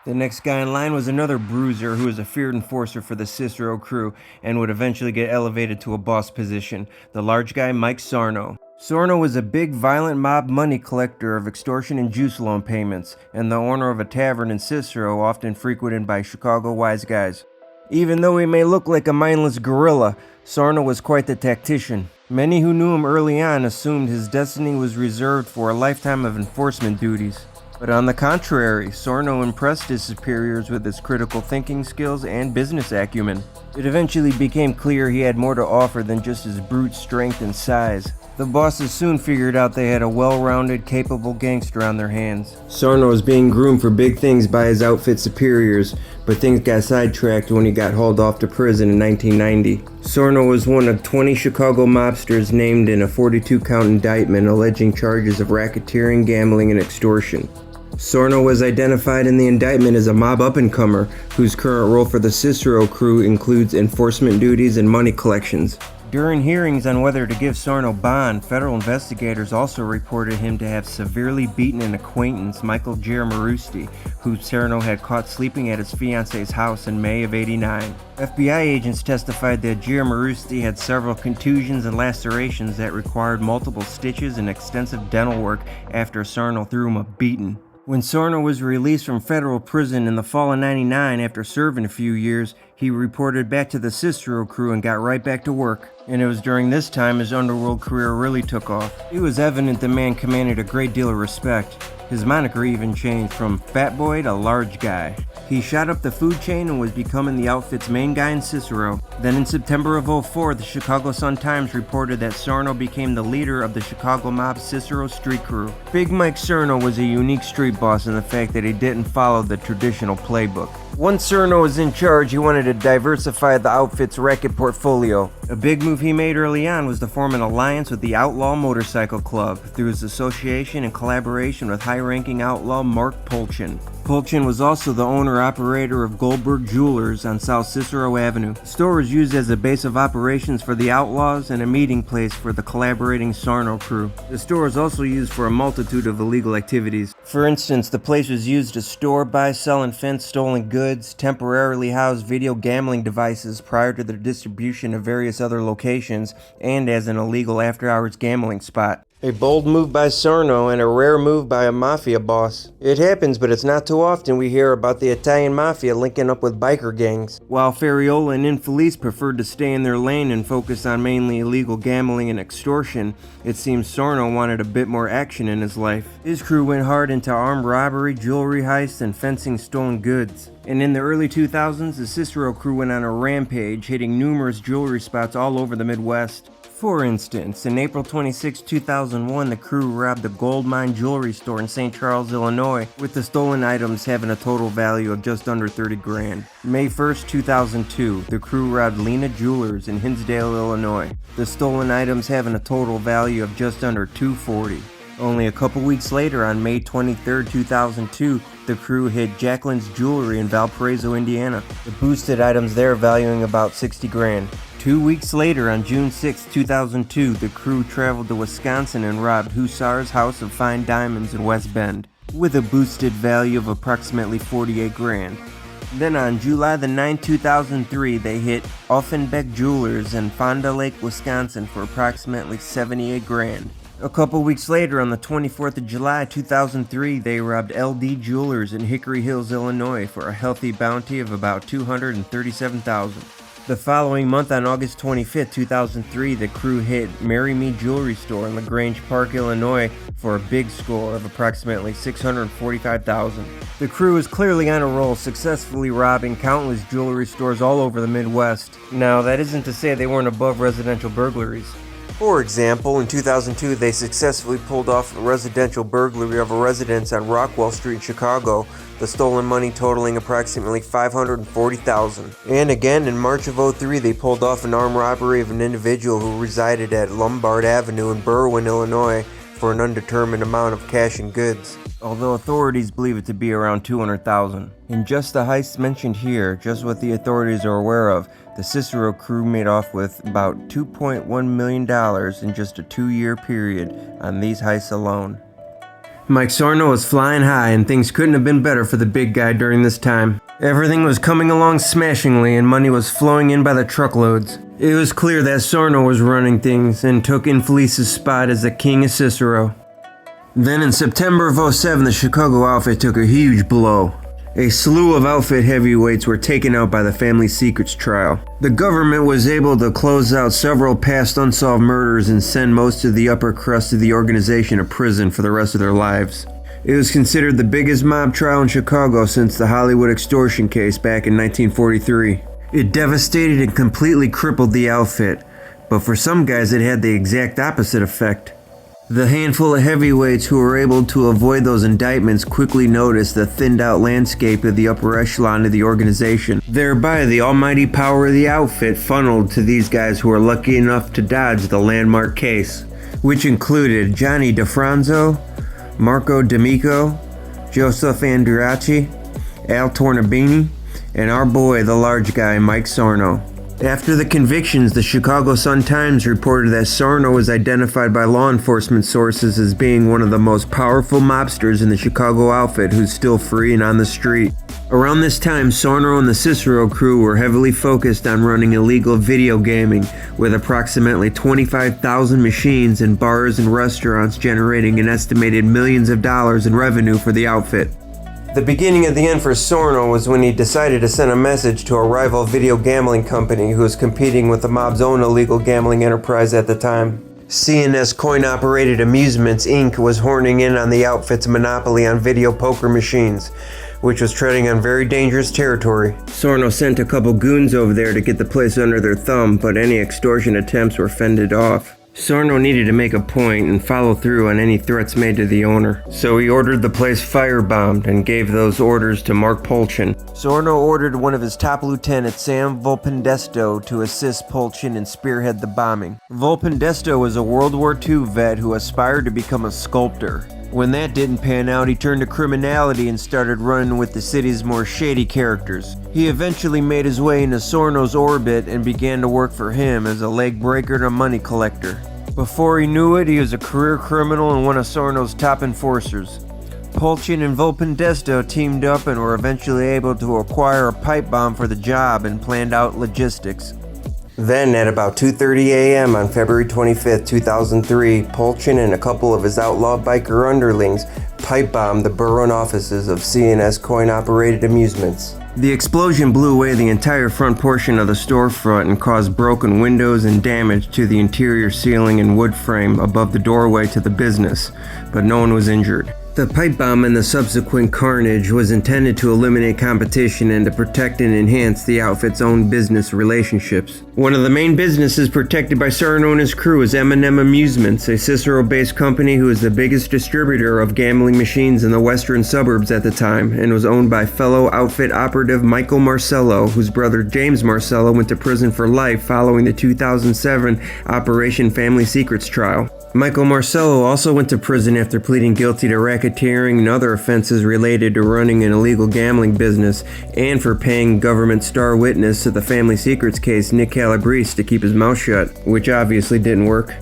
S1: The next guy in line was another bruiser who was a feared enforcer for the Cicero crew and would eventually get elevated to a boss position, the large guy Mike Sarno. Sarno was a big violent mob money collector of extortion and juice loan payments, and the owner of a tavern in Cicero often frequented by Chicago wise guys. Even though he may look like a mindless gorilla, Sarno was quite the tactician. Many who knew him early on assumed his destiny was reserved for a lifetime of enforcement duties. But on the contrary, Sarno impressed his superiors with his critical thinking skills and business acumen. It eventually became clear he had more to offer than just his brute strength and size. The bosses soon figured out they had a well-rounded, capable gangster on their hands. Sarno was being groomed for big things by his outfit superiors, but things got sidetracked when he got hauled off to prison in 1990. Sarno was one of 20 Chicago mobsters named in a 42-count indictment alleging charges of racketeering, gambling, and extortion. Sarno was identified in the indictment as a mob up-and-comer whose current role for the Cicero crew includes enforcement duties and money collections. During hearings on whether to give Sarno bond, federal investigators also reported him to have severely beaten an acquaintance, Michael Giarmarusti, who Sarno had caught sleeping at his fiance's house in May of '89. FBI agents testified that Giarmarusti had several contusions and lacerations that required multiple stitches and extensive dental work after Sarno threw him a beating. When Sarno was released from federal prison in the fall of '99 after serving a few years, he reported back to the Cicero crew and got right back to work. And it was during this time his underworld career really took off. It was evident the man commanded a great deal of respect. His moniker even changed from Fat Boy to Large Guy. He shot up the food chain and was becoming the outfit's main guy in Cicero. Then in September of '04, the Chicago Sun-Times reported that Sarno became the leader of the Chicago mob Cicero street crew. Big Mike Sarno was a unique street boss in the fact that he didn't follow the traditional playbook. Once Sarno was in charge, he wanted to diversify the outfit's racket portfolio. A big move he made early on was to form an alliance with the Outlaw Motorcycle Club through his association and collaboration with high-ranking outlaw Mark Polchin. Polchin was also the owner-operator of Goldberg Jewelers on South Cicero Avenue. The store was used as a base of operations for the Outlaws and a meeting place for the collaborating Sarno crew. The store was also used for a multitude of illegal activities. For instance, the place was used to store, buy, sell, and fence stolen goods, temporarily house video gambling devices prior to their distribution of various other locations, and as an illegal after-hours gambling spot. A bold move by Sarno and a rare move by a mafia boss. It happens, but it's not too often we hear about the Italian mafia linking up with biker gangs. While Ferriola and Infelice preferred to stay in their lane and focus on mainly illegal gambling and extortion, it seems Sarno wanted a bit more action in his life. His crew went hard into armed robbery, jewelry heists, and fencing stolen goods. And in the early 2000s, the Cicero crew went on a rampage, hitting numerous jewelry spots all over the Midwest. For instance, in April 26, 2001, the crew robbed a gold mine jewelry store in St. Charles, Illinois, with the stolen items having a total value of just under 30 grand. May 1st, 2002, the crew robbed Lena Jewelers in Hinsdale, Illinois, the stolen items having a total value of just under $240. Only a couple weeks later, on May 23, 2002, the crew hit Jacqueline's Jewelry in Valparaiso, Indiana. The boosted items there valuing about 60 grand. 2 weeks later, on June 6, 2002, the crew traveled to Wisconsin and robbed Hussar's House of Fine Diamonds in West Bend, with a boosted value of approximately 48 grand. Then on July the 9th, 2003, they hit Offenbeck Jewelers in Fond du Lake, Wisconsin for approximately 78 grand. A couple weeks later, on the 24th of July, 2003, they robbed LD Jewelers in Hickory Hills, Illinois for a healthy bounty of about $237,000. The following month, on August 25, 2003, the crew hit Marry Me Jewelry Store in LaGrange Park, Illinois for a big score of approximately $645,000. The crew is clearly on a roll, successfully robbing countless jewelry stores all over the Midwest. Now, that isn't to say they weren't above residential burglaries. For example, in 2002, they successfully pulled off a residential burglary of a residence on Rockwell Street in Chicago, the stolen money totaling approximately $540,000. And again, in March of 2003, they pulled off an armed robbery of an individual who resided at Lombard Avenue in Berwyn, Illinois, for an undetermined amount of cash and goods, although authorities believe it to be around $200,000. In just the heists mentioned here, just what the authorities are aware of, the Cicero crew made off with about $2.1 million in just a 2-year period on these heists alone. Mike Sarno was flying high, and things couldn't have been better for the big guy during this time. Everything was coming along smashingly, and money was flowing in by the truckloads. It was clear that Sarno was running things and took Infelice's spot as the king of Cicero. Then in September of 2007, the Chicago outfit took a huge blow. A slew of outfit heavyweights were taken out by the family secrets trial. The government was able to close out several past unsolved murders and send most of the upper crust of the organization to prison for the rest of their lives. It was considered the biggest mob trial in Chicago since the Hollywood extortion case back in 1943. It devastated and completely crippled the outfit, but for some guys it had the exact opposite effect. The handful of heavyweights who were able to avoid those indictments quickly noticed the thinned out landscape of the upper echelon of the organization. Thereby, the almighty power of the outfit funneled to these guys who were lucky enough to dodge the landmark case, which included Johnny DeFranzo, Marco D'Amico, Joseph Andriacci, Al Tornabini, and our boy, the large guy, Mike Sarno. After the convictions, the Chicago Sun-Times reported that Sarno was identified by law enforcement sources as being one of the most powerful mobsters in the Chicago outfit who's still free and on the street. Around this time, Sarno and the Cicero crew were heavily focused on running illegal video gaming, with approximately 25,000 machines in bars and restaurants generating an estimated millions of dollars in revenue for the outfit. The beginning of the end for Sarno was when he decided to send a message to a rival video gambling company who was competing with the mob's own illegal gambling enterprise at the time. CNS Coin Operated Amusements Inc. was horning in on the outfit's monopoly on video poker machines, which was treading on very dangerous territory. Sarno sent a couple goons over there to get the place under their thumb, but any extortion attempts were fended off. Sarno needed to make a point and follow through on any threats made to the owner, so he ordered the place firebombed and gave those orders to Mark Polchin. Sarno ordered one of his top lieutenants, Sam Volpendesto, to assist Polchin and spearhead the bombing. Volpendesto was a World War II vet who aspired to become a sculptor. When that didn't pan out, he turned to criminality and started running with the city's more shady characters. He eventually made his way into Sarno's orbit and began to work for him as a leg breaker and a money collector. Before he knew it, he was a career criminal and one of Sarno's top enforcers. Polchin and Volpendesto teamed up and were eventually able to acquire a pipe bomb for the job and planned out logistics. Then, at about 2:30 a.m. on February 25, 2003, Polchin and a couple of his outlaw biker underlings pipe-bombed the Berwyn offices of C&S Coin-Operated Amusements. The explosion blew away the entire front portion of the storefront and caused broken windows and damage to the interior ceiling and wood frame above the doorway to the business, but no one was injured. The pipe bomb and the subsequent carnage was intended to eliminate competition and to protect and enhance the outfit's own business relationships. One of the main businesses protected by Sarno and his crew is M&M Amusements, a Cicero-based company who is the biggest distributor of gambling machines in the western suburbs at the time, and was owned by fellow outfit operative Michael Marcello, whose brother James Marcello went to prison for life following the 2007 Operation Family Secrets trial. Michael Marcello also went to prison after pleading guilty to racketeering and other offenses related to running an illegal gambling business, and for paying government star witness to the Family Secrets case Nick Calabrese to keep his mouth shut, which obviously didn't work.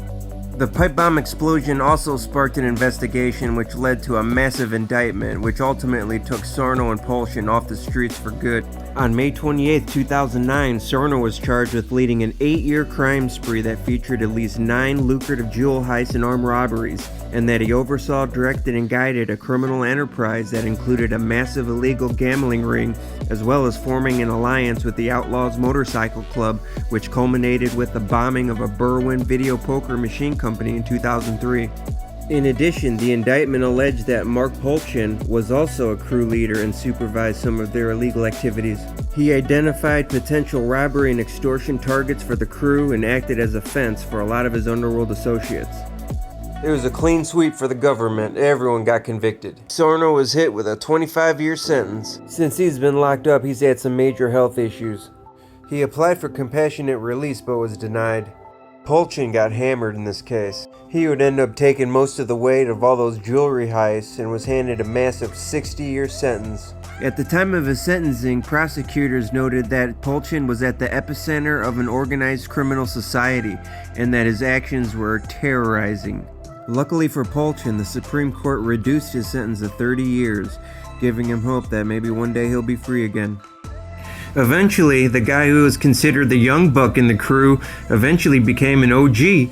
S1: The pipe bomb explosion also sparked an investigation which led to a massive indictment, which ultimately took Sarno and Polchin off the streets for good. On May 28, 2009, Sarno was charged with leading an 8-year crime spree that featured at least 9 lucrative jewel heists and armed robberies, and that he oversaw, directed, and guided a criminal enterprise that included a massive illegal gambling ring, as well as forming an alliance with the Outlaws Motorcycle Club, which culminated with the bombing of a Berwyn video poker machine company in 2003. In addition, the indictment alleged that Mark Polchin was also a crew leader and supervised some of their illegal activities. He identified potential robbery and extortion targets for the crew and acted as a fence for a lot of his underworld associates. It was a clean sweep for the government. Everyone got convicted. Sarno was hit with a 25-year sentence. Since he's been locked up, he's had some major health issues. He applied for compassionate release but was denied. Polchin got hammered in this case. He would end up taking most of the weight of all those jewelry heists and was handed a massive 60-year sentence. At the time of his sentencing, prosecutors noted that Polchin was at the epicenter of an organized criminal society and that his actions were terrorizing. Luckily for Polchin, the Supreme Court reduced his sentence to 30 years, giving him hope that maybe one day he'll be free again. Eventually, the guy who was considered the young buck in the crew eventually became an OG.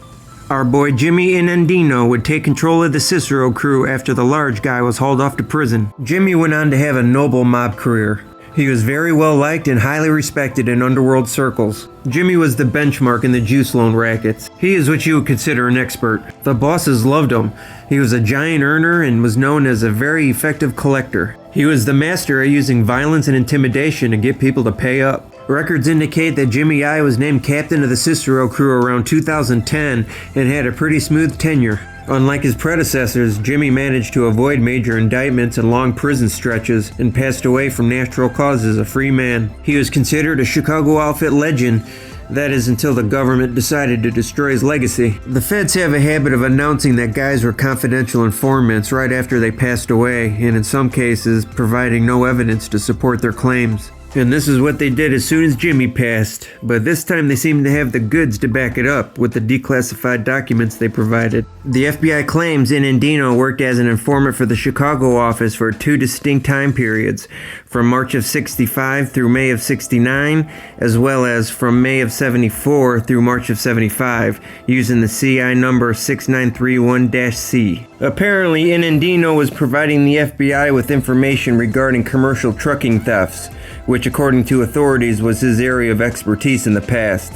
S1: Our boy Jimmy Inendino would take control of the Cicero crew after the large guy was hauled off to prison. Jimmy went on to have a noble mob career. He was very well liked and highly respected in underworld circles. Jimmy was the benchmark in the juice loan rackets. He is what you would consider an expert. The bosses loved him. He was a giant earner and was known as a very effective collector. He was the master at using violence and intimidation to get people to pay up. Records indicate that Jimmy I was named captain of the Cicero crew around 2010 and had a pretty smooth tenure. Unlike his predecessors, Jimmy managed to avoid major indictments and long prison stretches and passed away from natural causes a free man. He was considered a Chicago outfit legend, that is until the government decided to destroy his legacy. The feds have a habit of announcing that guys were confidential informants right after they passed away, and in some cases providing no evidence to support their claims. And this is what they did as soon as Jimmy passed, but this time they seemed to have the goods to back it up with the declassified documents they provided. The FBI claims Inendino worked as an informant for the Chicago office for 2 distinct time periods, from March of '65 through May of '69, as well as from May of '74 through March of '75, using the CI number 6931-C. Apparently, Inendino was providing the FBI with information regarding commercial trucking thefts, which according to authorities was his area of expertise in the past.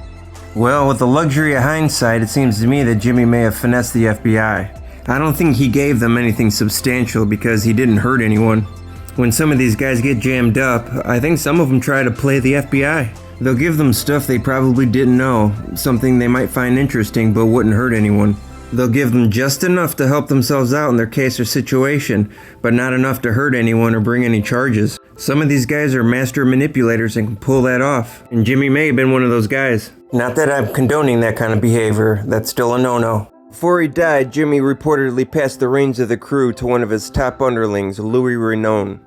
S1: Well, with the luxury of hindsight, it seems to me that Jimmy may have finessed the FBI. I don't think he gave them anything substantial because he didn't hurt anyone. When some of these guys get jammed up, I think some of them try to play the FBI. They'll give them stuff they probably didn't know, something they might find interesting but wouldn't hurt anyone. They'll give them just enough to help themselves out in their case or situation, but not enough to hurt anyone or bring any charges. Some of these guys are master manipulators and can pull that off, and Jimmy may have been one of those guys. Not that I'm condoning that kind of behavior, that's still a no-no. Before he died, Jimmy reportedly passed the reins of the crew to one of his top underlings, Louis Renon.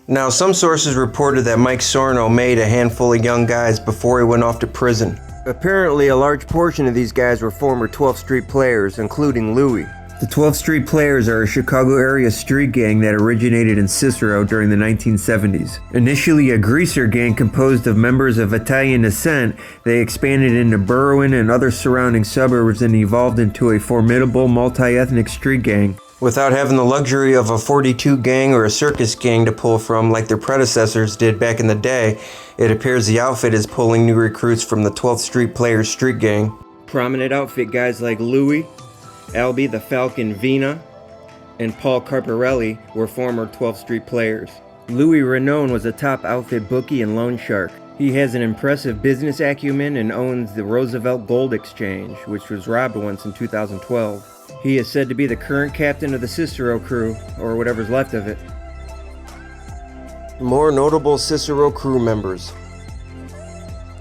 S1: Now, some sources reported that Mike Sarno made a handful of young guys before he went off to prison. Apparently, a large portion of these guys were former 12th Street players, including Louis. The 12th Street Players are a Chicago area street gang that originated in Cicero during the 1970s. Initially a greaser gang composed of members of Italian descent, they expanded into Berwyn and other surrounding suburbs and evolved into a formidable multi-ethnic street gang. Without having the luxury of a 42 gang or a circus gang to pull from like their predecessors did back in the day, it appears the outfit is pulling new recruits from the 12th Street Players street gang. Prominent outfit guys like Louie, Albie the Falcon Vina, and Paul Carparelli were former 12th Street Players. Louis Renone was a top outfit bookie and loan shark. He has an impressive business acumen and owns the Roosevelt Gold Exchange, which was robbed once in 2012. He is said to be the current captain of the Cicero crew, or whatever's left of it. More notable Cicero crew members.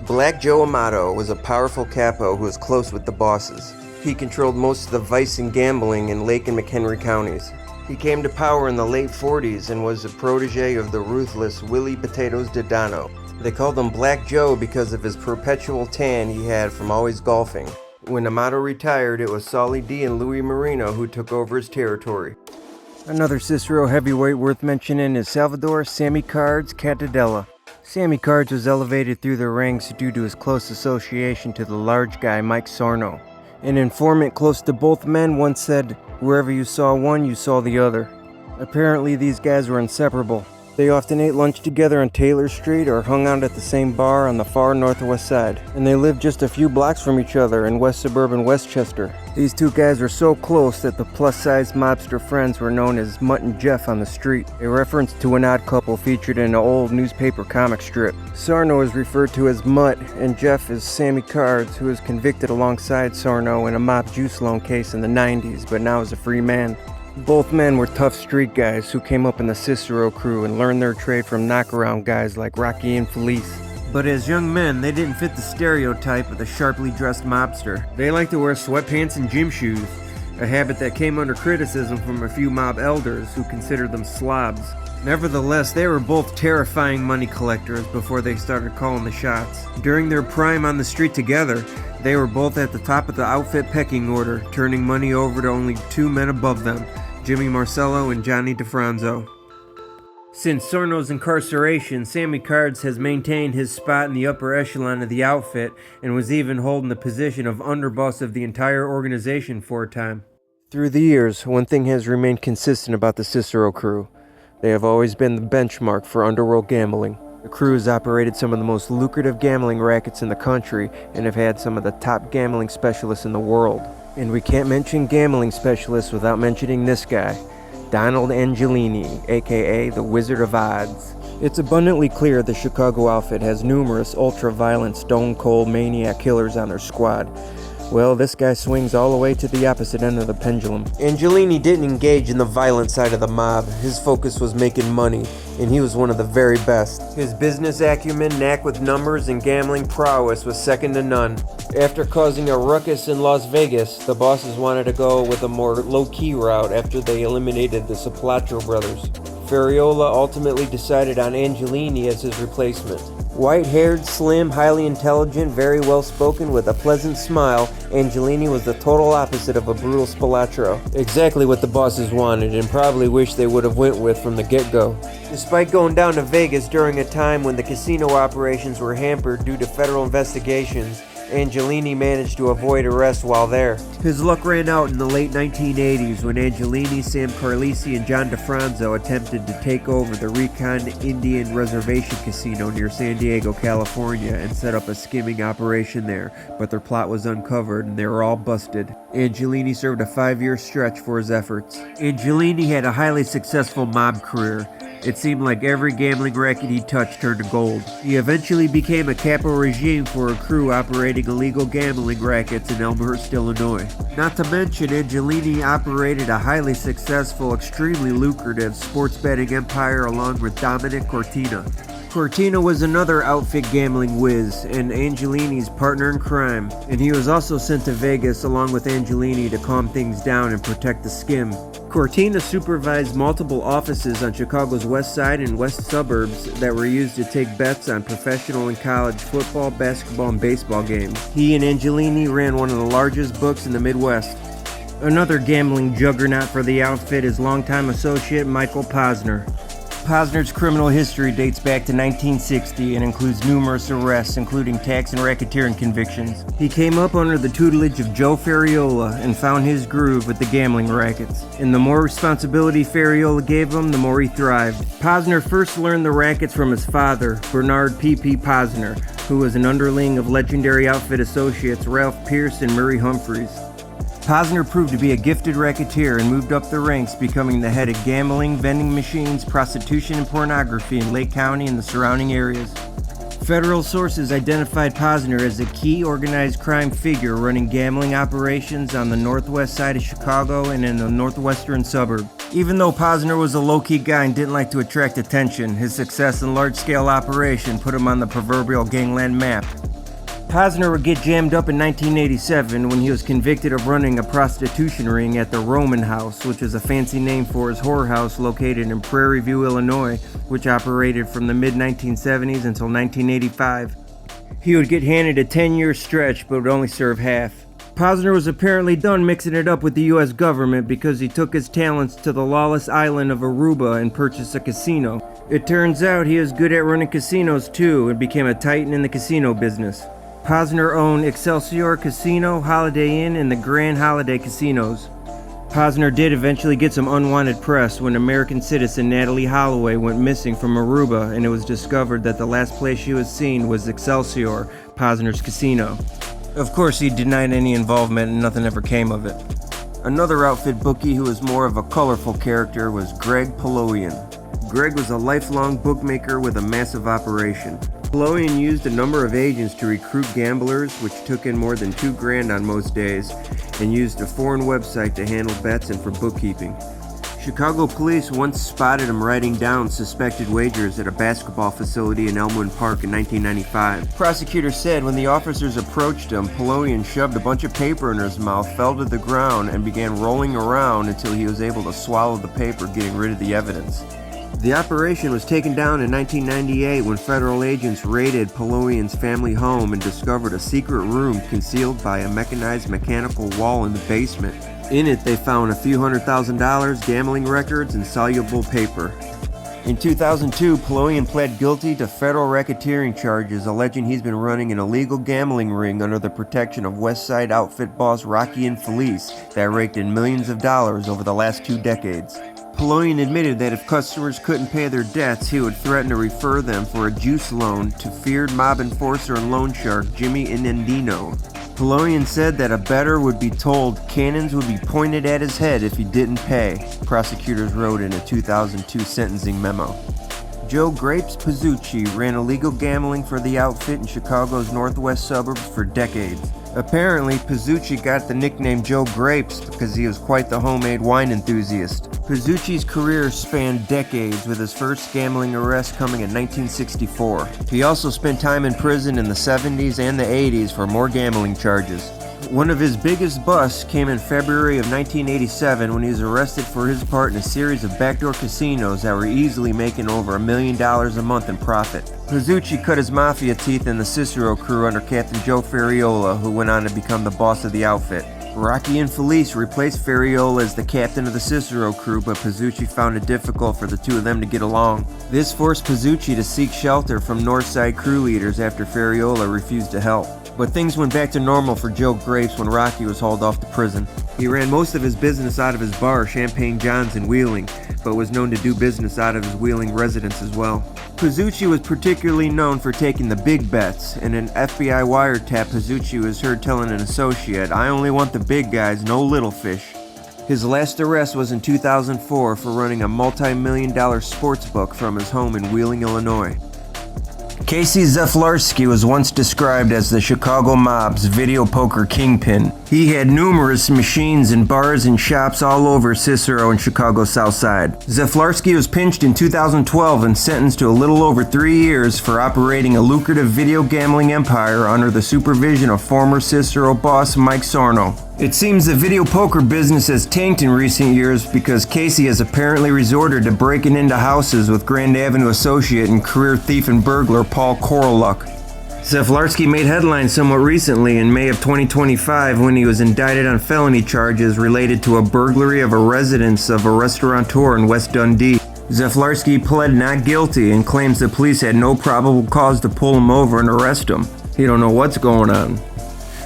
S1: Black Joe Amato was a powerful capo who was close with the bosses. He controlled most of the vice and gambling in Lake and McHenry counties. He came to power in the late 40s and was a protege of the ruthless Willie Potatoes Dodano. They called him Black Joe because of his perpetual tan he had from always golfing. When Amato retired, it was Solly D and Louis Marino who took over his territory. Another Cicero heavyweight worth mentioning is Salvador Sammy Cards Catadella. Sammy Cards was elevated through the ranks due to his close association to the large guy Mike Sarno. An informant close to both men once said, "Wherever you saw one, you saw the other." Apparently these guys were inseparable. They often ate lunch together on Taylor Street or hung out at the same bar on the far northwest side, and they lived just a few blocks from each other in West Suburban Westchester. These two guys were so close that the plus-sized mobster friends were known as Mutt and Jeff on the street, a reference to an odd couple featured in an old newspaper comic strip. Sarno is referred to as Mutt, and Jeff is Sammy Cards, who was convicted alongside Sarno in a mob juice loan case in the 90s, but now is a free man. Both men were tough street guys who came up in the Cicero crew and learned their trade from knockaround guys like Rocky Infelise. But as young men, they didn't fit the stereotype of the sharply dressed mobster. They liked to wear sweatpants and gym shoes, a habit that came under criticism from a few mob elders who considered them slobs. Nevertheless, they were both terrifying money collectors before they started calling the shots. During their prime on the street together, they were both at the top of the outfit pecking order, turning money over to only two men above them, Jimmy Marcello and Johnny DeFranzo. Since Sarno's incarceration, Sammy Cards has maintained his spot in the upper echelon of the outfit and was even holding the position of underboss of the entire organization for a time. Through the years, one thing has remained consistent about the Cicero crew. They have always been the benchmark for underworld gambling. The crew has operated some of the most lucrative gambling rackets in the country and have had some of the top gambling specialists in the world. And we can't mention gambling specialists without mentioning this guy, Donald Angelini, aka the Wizard of Odds. It's abundantly clear the Chicago outfit has numerous ultra-violent stone-cold maniac killers on their squad. Well, this guy swings all the way to the opposite end of the pendulum. Angelini didn't engage in the violent side of the mob. His focus was making money, and he was one of the very best. His business acumen, knack with numbers, and gambling prowess was second to none. After causing a ruckus in Las Vegas, the bosses wanted to go with a more low-key route after they eliminated the Soplotro brothers. Ferriola ultimately decided on Angelini as his replacement. White-haired, slim, highly intelligent, very well-spoken, with a pleasant smile, Angelini was the total opposite of a brutal Spilotro. Exactly what the bosses wanted, and probably wish they would have went with from the get-go. Despite going down to Vegas during a time when the casino operations were hampered due to federal investigations, Angelini managed to avoid arrest while there. His luck ran out in the late 1980s when Angelini, Sam Carlisi, and John DeFranzo attempted to take over the Recon Indian Reservation Casino near San Diego, California, and set up a skimming operation there, but their plot was uncovered and they were all busted. Angelini served a 5-year stretch for his efforts. Angelini had a highly successful mob career. It seemed like every gambling racket he touched turned to gold. He eventually became a capo regime for a crew operating illegal gambling rackets in Elmhurst, Illinois. Not to mention, Angelini operated a highly successful, extremely lucrative sports betting empire along with Dominic Cortina. Cortina was another outfit gambling whiz and Angelini's partner in crime, and he was also sent to Vegas along with Angelini to calm things down and protect the skim. Cortina supervised multiple offices on Chicago's west side and west suburbs that were used to take bets on professional and college football, basketball, and baseball games. He and Angelini ran one of the largest books in the Midwest. Another gambling juggernaut for the outfit is longtime associate Michael Posner. Posner's criminal history dates back to 1960 and includes numerous arrests, including tax and racketeering convictions. He came up under the tutelage of Joe Ferriola and found his groove with the gambling rackets. And the more responsibility Ferriola gave him, the more he thrived. Posner first learned the rackets from his father, Bernard P.P. Posner, who was an underling of legendary outfit associates Ralph Pierce and Murray Humphreys. Posner proved to be a gifted racketeer and moved up the ranks, becoming the head of gambling, vending machines, prostitution, and pornography in Lake County and the surrounding areas. Federal sources identified Posner as a key organized crime figure running gambling operations on the northwest side of Chicago and in the northwestern suburb. Even though Posner was a low-key guy and didn't like to attract attention, his success in large-scale operation put him on the proverbial gangland map. Posner would get jammed up in 1987 when he was convicted of running a prostitution ring at the Roman House, which is a fancy name for his whorehouse located in Prairie View, Illinois, which operated from the mid-1970s until 1985. He would get handed a 10-year stretch, but would only serve half. Posner was apparently done mixing it up with the U.S. government because he took his talents to the lawless island of Aruba and purchased a casino. It turns out he was good at running casinos too and became a titan in the casino business. Posner owned Excelsior Casino, Holiday Inn, and the Grand Holiday Casinos. Posner did eventually get some unwanted press when American citizen Natalie Holloway went missing from Aruba, and it was discovered that the last place she was seen was Excelsior, Posner's casino. Of course, he denied any involvement and nothing ever came of it. Another outfit bookie who was more of a colorful character was Greg Poloian. Greg was a lifelong bookmaker with a massive operation. Poloian used a number of agents to recruit gamblers, which took in more than $2,000 on most days, and used a foreign website to handle bets and for bookkeeping. Chicago police once spotted him writing down suspected wagers at a basketball facility in Elmwood Park in 1995. Prosecutors said when the officers approached him, Poloian shoved a bunch of paper in his mouth, fell to the ground, and began rolling around until he was able to swallow the paper, getting rid of the evidence. The operation was taken down in 1998 when federal agents raided Poloian's family home and discovered a secret room concealed by a mechanized mechanical wall in the basement. In it, they found a few $100,000, gambling records, and soluble paper. In 2002, Poloian pled guilty to federal racketeering charges, alleging he's been running an illegal gambling ring under the protection of West Side outfit boss Rocky Infelise that raked in millions of dollars over the last 2 decades. Poloian admitted that if customers couldn't pay their debts, he would threaten to refer them for a juice loan to feared mob enforcer and loan shark Jimmy Inendino. Poloian said that a bettor would be told cannons would be pointed at his head if he didn't pay, prosecutors wrote in a 2002 sentencing memo. Joe Grapes Pizzucci ran illegal gambling for the outfit in Chicago's northwest suburbs for decades. Apparently, Pizzucci got the nickname Joe Grapes because he was quite the homemade wine enthusiast. Pizzucci's career spanned decades, with his first gambling arrest coming in 1964. He also spent time in prison in the 70s and the 80s for more gambling charges. One of his biggest busts came in February of 1987 when he was arrested for his part in a series of backdoor casinos that were easily making over $1 million a month in profit. Pizzucci cut his mafia teeth in the Cicero crew under Captain Joe Ferriola, who went on to become the boss of the outfit. Rocky Infelise replaced Ferriola as the captain of the Cicero crew, but Pizzucci found it difficult for the two of them to get along. This forced Pizzucci to seek shelter from Northside crew leaders after Ferriola refused to help. But things went back to normal for Joe Grapes when Rocky was hauled off to prison. He ran most of his business out of his bar, Champagne John's in Wheeling, but was known to do business out of his Wheeling residence as well. Pizzucci was particularly known for taking the big bets. In an FBI wiretap, Pizzucci was heard telling an associate, "I only want the big guys, no little fish." His last arrest was in 2004 for running a multi-million-dollar sports book from his home in Wheeling, Illinois. Casey Zeflarski was once described as the Chicago mob's video poker kingpin. He had numerous machines and bars and shops all over Cicero and Chicago's South Side. Zeflarski was pinched in 2012 and sentenced to a little over 3 years for operating a lucrative video gambling empire under the supervision of former Cicero boss Mike Sarno. It seems the video poker business has tanked in recent years because Casey has apparently resorted to breaking into houses with Grand Avenue associate and career thief and burglar Paul Koroluk. Zeflarski made headlines somewhat recently in May of 2025 when he was indicted on felony charges related to a burglary of a residence of a restaurateur in West Dundee. Zeflarski pled not guilty and claims the police had no probable cause to pull him over and arrest him. He don't know what's going on.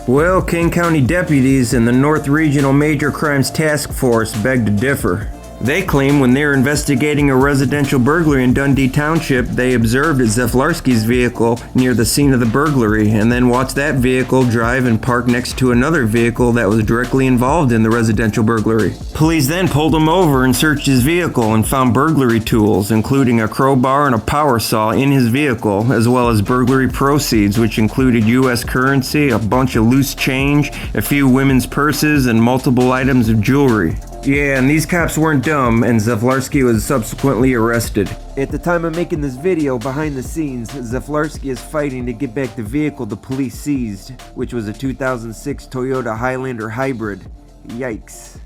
S1: Well, King County deputies and the North Regional Major Crimes Task Force beg to differ. They claim when they were investigating a residential burglary in Dundee Township, they observed Zeflarski's vehicle near the scene of the burglary and then watched that vehicle drive and park next to another vehicle that was directly involved in the residential burglary. Police then pulled him over and searched his vehicle and found burglary tools, including a crowbar and a power saw in his vehicle, as well as burglary proceeds, which included U.S. currency, a bunch of loose change, a few women's purses, and multiple items of jewelry. Yeah, and these cops weren't dumb, and Zeflarski was subsequently arrested. At the time of making this video, behind the scenes, Zeflarski is fighting to get back the vehicle the police seized, which was a 2006 Toyota Highlander Hybrid. Yikes.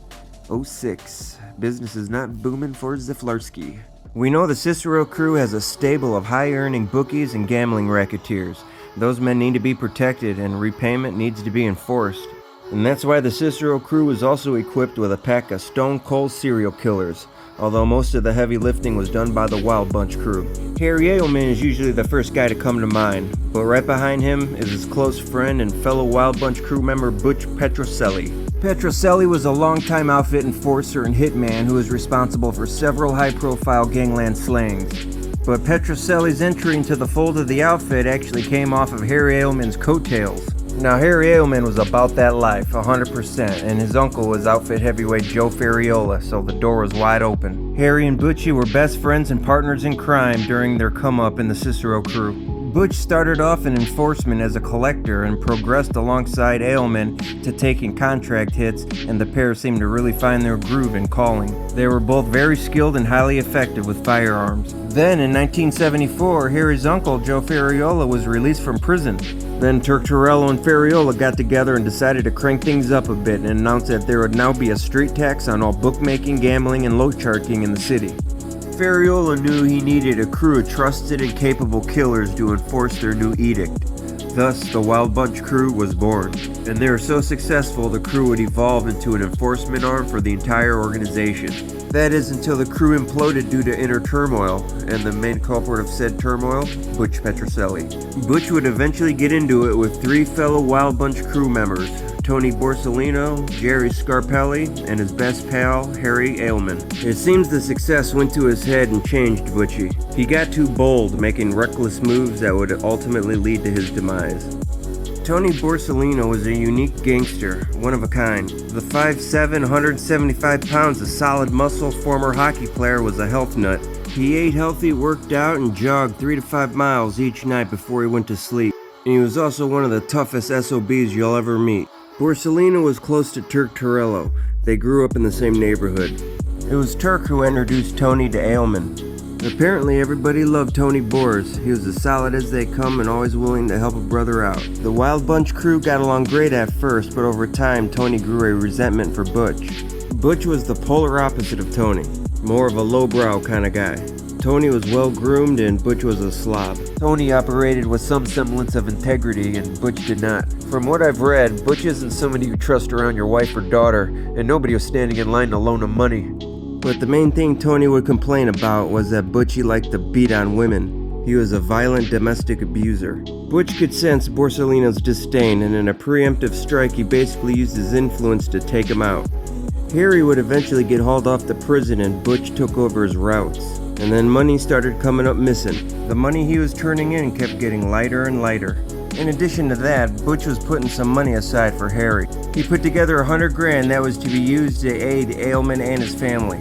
S1: 06. Business is not booming for Zeflarski. We know the Cicero crew has a stable of high-earning bookies and gambling racketeers. Those men need to be protected, and repayment needs to be enforced. And that's why the Cicero crew was also equipped with a pack of stone-cold serial killers, although most of the heavy lifting was done by the Wild Bunch crew. Harry Ailman is usually the first guy to come to mind, but right behind him is his close friend and fellow Wild Bunch crew member Butch Petroselli. Petroselli was a longtime outfit enforcer and hitman who was responsible for several high-profile gangland slayings. But Petroselli's entry into the fold of the outfit actually came off of Harry Ailman's coattails. Now, Harry Ailman was about that life, 100%, and his uncle was outfit heavyweight Joe Ferriola, so the door was wide open. Harry and Butchie were best friends and partners in crime during their come-up in the Cicero crew. Butch started off in enforcement as a collector and progressed alongside Ailman to taking contract hits, and the pair seemed to really find their groove in calling. They were both very skilled and highly effective with firearms. Then, in 1974, Harry's uncle, Joe Ferriola, was released from prison. Then Turturello and Ferriola got together and decided to crank things up a bit and announced that there would now be a street tax on all bookmaking, gambling, and low-charking in the city. Ferriola knew he needed a crew of trusted and capable killers to enforce their new edict. Thus, the Wild Bunch crew was born. And they were so successful, the crew would evolve into an enforcement arm for the entire organization. That is until the crew imploded due to inner turmoil, and the main culprit of said turmoil, Butch Petroselli. Butch would eventually get into it with three fellow Wild Bunch crew members, Tony Borsellino, Jerry Scarpelli, and his best pal, Harry Ailman. It seems the success went to his head and changed Butchie. He got too bold, making reckless moves that would ultimately lead to his demise. Tony Borsellino was a unique gangster, one of a kind. The 5'7", 175 pounds of solid muscle former hockey player was a health nut. He ate healthy, worked out, and jogged 3 to 5 miles each night before he went to sleep. And he was also one of the toughest SOBs you'll ever meet. Borsellino was close to Turk Torello. They grew up in the same neighborhood. It was Turk who introduced Tony to Ailman. Apparently everybody loved Tony Bors. He was as solid as they come and always willing to help a brother out. The Wild Bunch crew got along great at first, but over time Tony grew a resentment for Butch. Butch was the polar opposite of Tony, more of a lowbrow kind of guy. Tony was well groomed and Butch was a slob. Tony operated with some semblance of integrity and Butch did not. From what I've read, Butch isn't somebody you trust around your wife or daughter, and nobody was standing in line to loan him money. But the main thing Tony would complain about was that Butchie liked to beat on women. He was a violent domestic abuser. Butch could sense Borsellino's disdain, and in a preemptive strike he basically used his influence to take him out. Harry would eventually get hauled off to prison and Butch took over his routes. And then money started coming up missing. The money he was turning in kept getting lighter and lighter. In addition to that, Butch was putting some money aside for Harry. He put together $100,000 that was to be used to aid Ailman and his family.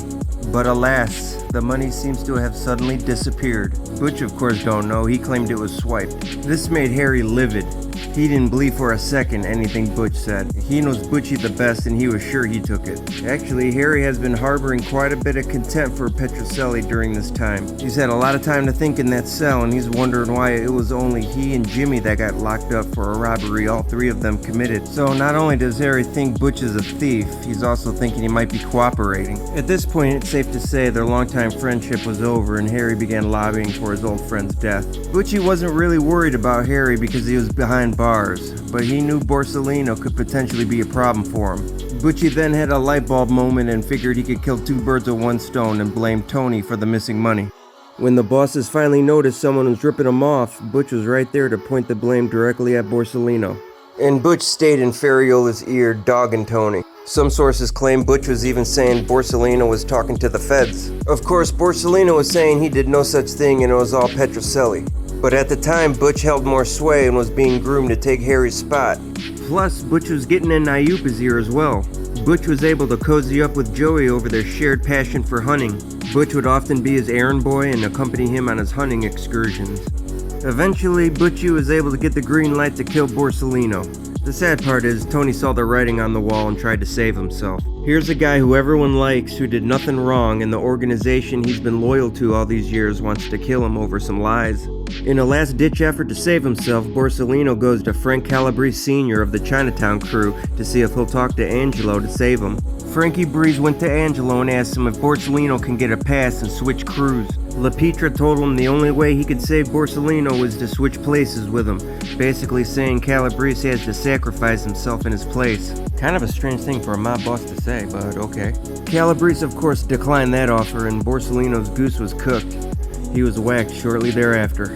S1: But alas, the money seems to have suddenly disappeared. Butch of course don't know, he claimed it was swiped. This made Harry livid. He didn't believe for a second anything Butch said. He knows Butchie the best and he was sure he took it. Actually, Harry has been harboring quite a bit of contempt for Petrocelli during this time. He's had a lot of time to think in that cell and he's wondering why it was only he and Jimmy that got locked up for a robbery all three of them committed. So not only does Harry think Butch is a thief, he's also thinking he might be cooperating. At this point, it's safe to say their longtime friendship was over and Harry began lobbying for his old friend's death. Butchie wasn't really worried about Harry because he was behind bars, but he knew Borsellino could potentially be a problem for him. Butchie then had a light bulb moment and figured he could kill two birds with one stone and blame Tony for the missing money. When the bosses finally noticed someone was ripping him off, Butch was right there to point the blame directly at Borsellino. And Butch stayed in Fariola's ear, dogging Tony. Some sources claim Butch was even saying Borsellino was talking to the feds. Of course, Borsellino was saying he did no such thing and it was all Petrocelli. But at the time, Butch held more sway and was being groomed to take Harry's spot. Plus, Butch was getting in Iupa's ear as well. Butch was able to cozy up with Joey over their shared passion for hunting. Butch would often be his errand boy and accompany him on his hunting excursions. Eventually, Butchie was able to get the green light to kill Borsellino. The sad part is, Tony saw the writing on the wall and tried to save himself. Here's a guy who everyone likes, who did nothing wrong, and the organization he's been loyal to all these years wants to kill him over some lies. In a last-ditch effort to save himself, Borsellino goes to Frank Calabrese Sr. of the Chinatown crew to see if he'll talk to Angelo to save him. Frankie Breeze went to Angelo and asked him if Borsellino can get a pass and switch crews. LaPietra told him the only way he could save Borsellino was to switch places with him, basically saying Calabrese has to sacrifice himself in his place. Kind of a strange thing for a mob boss to say, but okay. Calabrese of course declined that offer and Borsellino's goose was cooked. He was whacked shortly thereafter.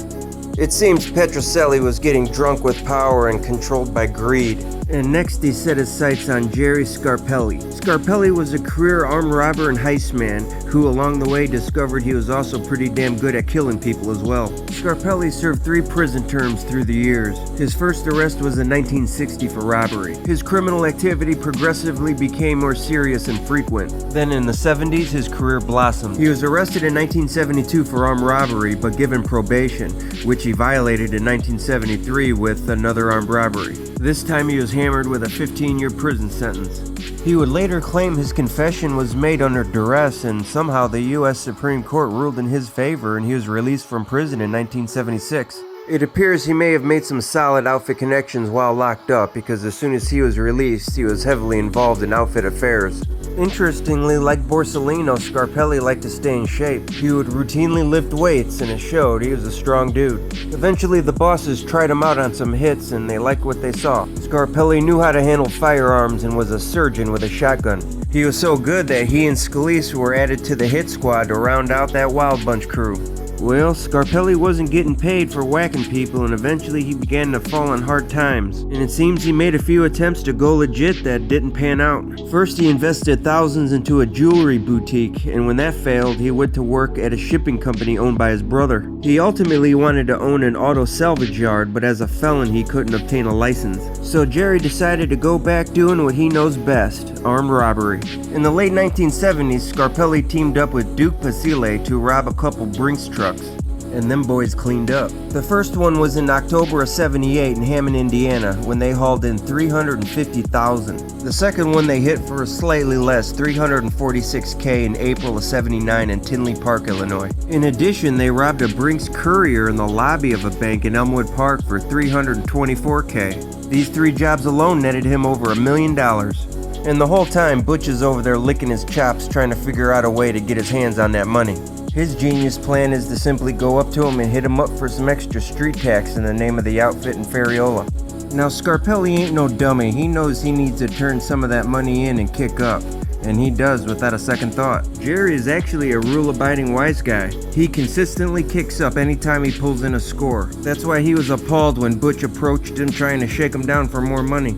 S1: It seems Petrocelli was getting drunk with power and controlled by greed. And next he set his sights on Jerry Scarpelli. Scarpelli was a career armed robber and heist man who along the way discovered he was also pretty damn good at killing people as well. Scarpelli served 3 prison terms through the years. His first arrest was in 1960 for robbery. His criminal activity progressively became more serious and frequent. Then in the 70s his career blossomed. He was arrested in 1972 for armed robbery but given probation, which he violated in 1973 with another armed robbery. This time he was hammered with a 15-year prison sentence. He would later claim his confession was made under duress and somehow the U.S. Supreme Court ruled in his favor and he was released from prison in 1976. It appears he may have made some solid outfit connections while locked up because as soon as he was released, he was heavily involved in outfit affairs. Interestingly, like Borsellino, Scarpelli liked to stay in shape. He would routinely lift weights and it showed he was a strong dude. Eventually the bosses tried him out on some hits and they liked what they saw. Scarpelli knew how to handle firearms and was a surgeon with a shotgun. He was so good that he and Scalise were added to the hit squad to round out that Wild Bunch crew. Well, Scarpelli wasn't getting paid for whacking people and eventually he began to fall on hard times. And it seems he made a few attempts to go legit that didn't pan out. First he invested thousands into a jewelry boutique and when that failed he went to work at a shipping company owned by his brother. He ultimately wanted to own an auto salvage yard but as a felon he couldn't obtain a license. So Jerry decided to go back doing what he knows best, armed robbery. In the late 1970s, Scarpelli teamed up with Duke Pasile to rob a couple Brinks trucks. And them boys cleaned up. The first one was in October of '78 in Hammond, Indiana, when they hauled in $350,000. The second one they hit for slightly less, $346K in April of '79 in Tinley Park, Illinois. In addition, they robbed a Brinks courier in the lobby of a bank in Elmwood Park for $324K. These 3 jobs alone netted him over $1 million. And the whole time, Butch is over there licking his chops trying to figure out a way to get his hands on that money. His genius plan is to simply go up to him and hit him up for some extra street tax in the name of the outfit in Ferriola. Now Scarpelli ain't no dummy, he knows he needs to turn some of that money in and kick up. And he does without a second thought. Jerry is actually a rule-abiding wise guy. He consistently kicks up anytime he pulls in a score. That's why he was appalled when Butch approached him trying to shake him down for more money.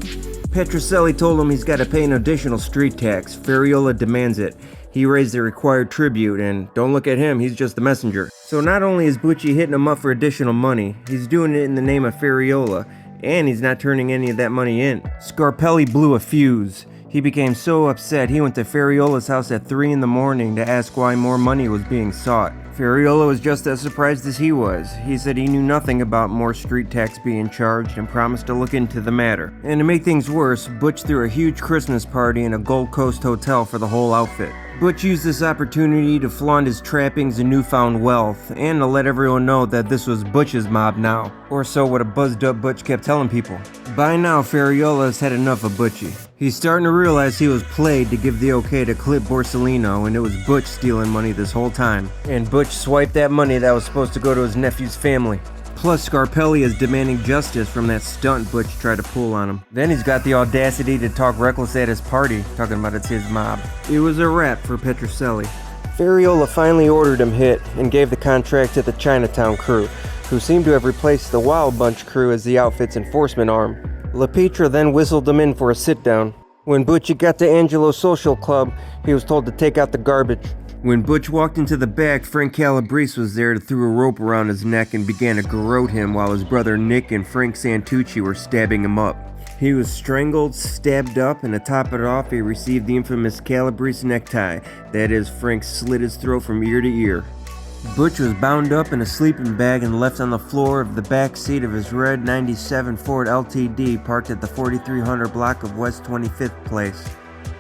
S1: Petrocelli told him he's got to pay an additional street tax. Ferriola demands it. He raised the required tribute, and don't look at him, he's just the messenger. So not only is Butchie hitting him up for additional money, he's doing it in the name of Ferriola, and he's not turning any of that money in. Scarpelli blew a fuse. He became so upset he went to Ferriola's house at 3 in the morning to ask why more money was being sought. Ferriola was just as surprised as he was. He said he knew nothing about more street tax being charged and promised to look into the matter. And to make things worse, Butch threw a huge Christmas party in a Gold Coast hotel for the whole outfit. Butch used this opportunity to flaunt his trappings and newfound wealth, and to let everyone know that this was Butch's mob now. Or so what a buzzed up Butch kept telling people. By now, Ferriola's had enough of Butchie. He's starting to realize he was played to give the okay to clip Borsellino, and it was Butch stealing money this whole time. And Butch swiped that money that was supposed to go to his nephew's family. Plus, Scarpelli is demanding justice from that stunt Butch tried to pull on him. Then he's got the audacity to talk reckless at his party, talking about it's his mob. It was a wrap for Petrocelli. Ferriola finally ordered him hit and gave the contract to the Chinatown crew, who seemed to have replaced the Wild Bunch crew as the outfit's enforcement arm. LaPetra then whistled him in for a sit-down. When Butchie got to Angelo's social club, he was told to take out the garbage. When Butch walked into the back, Frank Calabrese was there to throw a rope around his neck and began to garrote him while his brother Nick and Frank Santucci were stabbing him up. He was strangled, stabbed up, and to top it off, he received the infamous Calabrese necktie. That is, Frank slit his throat from ear to ear. Butch was bound up in a sleeping bag and left on the floor of the back seat of his red 97 Ford LTD parked at the 4300 block of West 25th Place.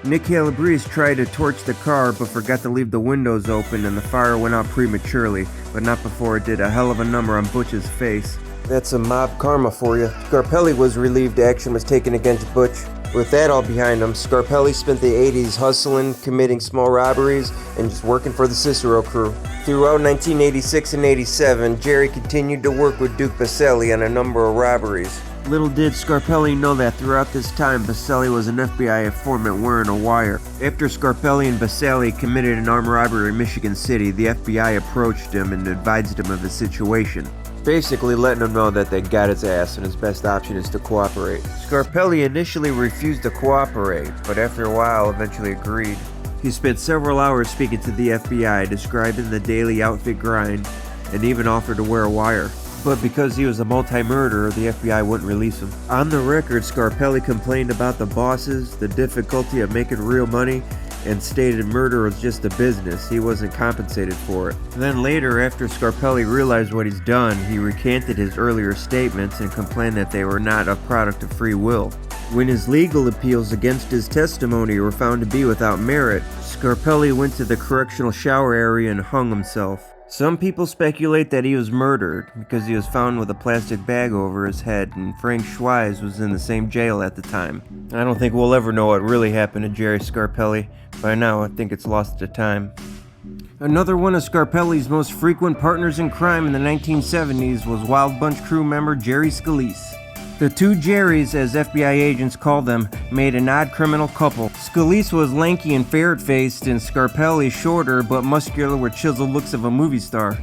S1: Nick Calabrese tried to torch the car but forgot to leave the windows open and the fire went out prematurely, but not before it did a hell of a number on Butch's face. That's some mob karma for you. Scarpelli was relieved action was taken against Butch. With that all behind him, Scarpelli spent the 80s hustling, committing small robberies, and just working for the Cicero crew. Throughout 1986 and 87, Jerry continued to work with Duke Baselli on a number of robberies. Little did Scarpelli know that throughout this time, Baselli was an FBI informant wearing a wire. After Scarpelli and Baselli committed an armed robbery in Michigan City, the FBI approached him and advised him of the situation, basically letting him know that they got his ass and his best option is to cooperate. Scarpelli initially refused to cooperate, but after a while eventually agreed. He spent several hours speaking to the FBI, describing the daily outfit grind, and even offered to wear a wire. But because he was a multi-murderer, the FBI wouldn't release him. On the record, Scarpelli complained about the bosses, the difficulty of making real money, and stated murder was just a business. He wasn't compensated for it. Then later, after Scarpelli realized what he's done, he recanted his earlier statements and complained that they were not a product of free will. When his legal appeals against his testimony were found to be without merit, Scarpelli went to the correctional shower area and hung himself. Some people speculate that he was murdered because he was found with a plastic bag over his head, and Frank Schweiz was in the same jail at the time. I don't think we'll ever know what really happened to Jerry Scarpelli. By now, I think it's lost to time. Another one of Scarpelli's most frequent partners in crime in the 1970s was Wild Bunch crew member Jerry Scalise. The two Jerrys, as FBI agents called them, made an odd criminal couple. Scalise was lanky and ferret-faced, and Scarpelli shorter but muscular with chiseled looks of a movie star.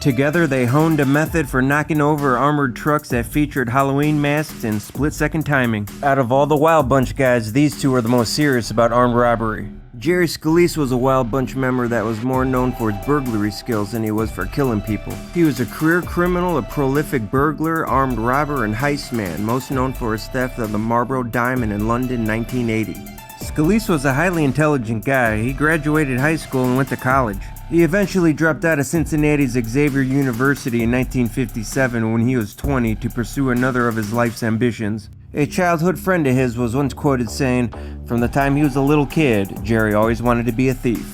S1: Together, they honed a method for knocking over armored trucks that featured Halloween masks and split-second timing. Out of all the Wild Bunch guys, these two were the most serious about armed robbery. Jerry Scalise was a Wild Bunch member that was more known for his burglary skills than he was for killing people. He was a career criminal, a prolific burglar, armed robber, and heist man, most known for his theft of the Marlboro Diamond in London in 1980. Scalise was a highly intelligent guy. He graduated high school and went to college. He eventually dropped out of Cincinnati's Xavier University in 1957 when he was 20 to pursue another of his life's ambitions. A childhood friend of his was once quoted saying, "From the time he was a little kid, Jerry always wanted to be a thief."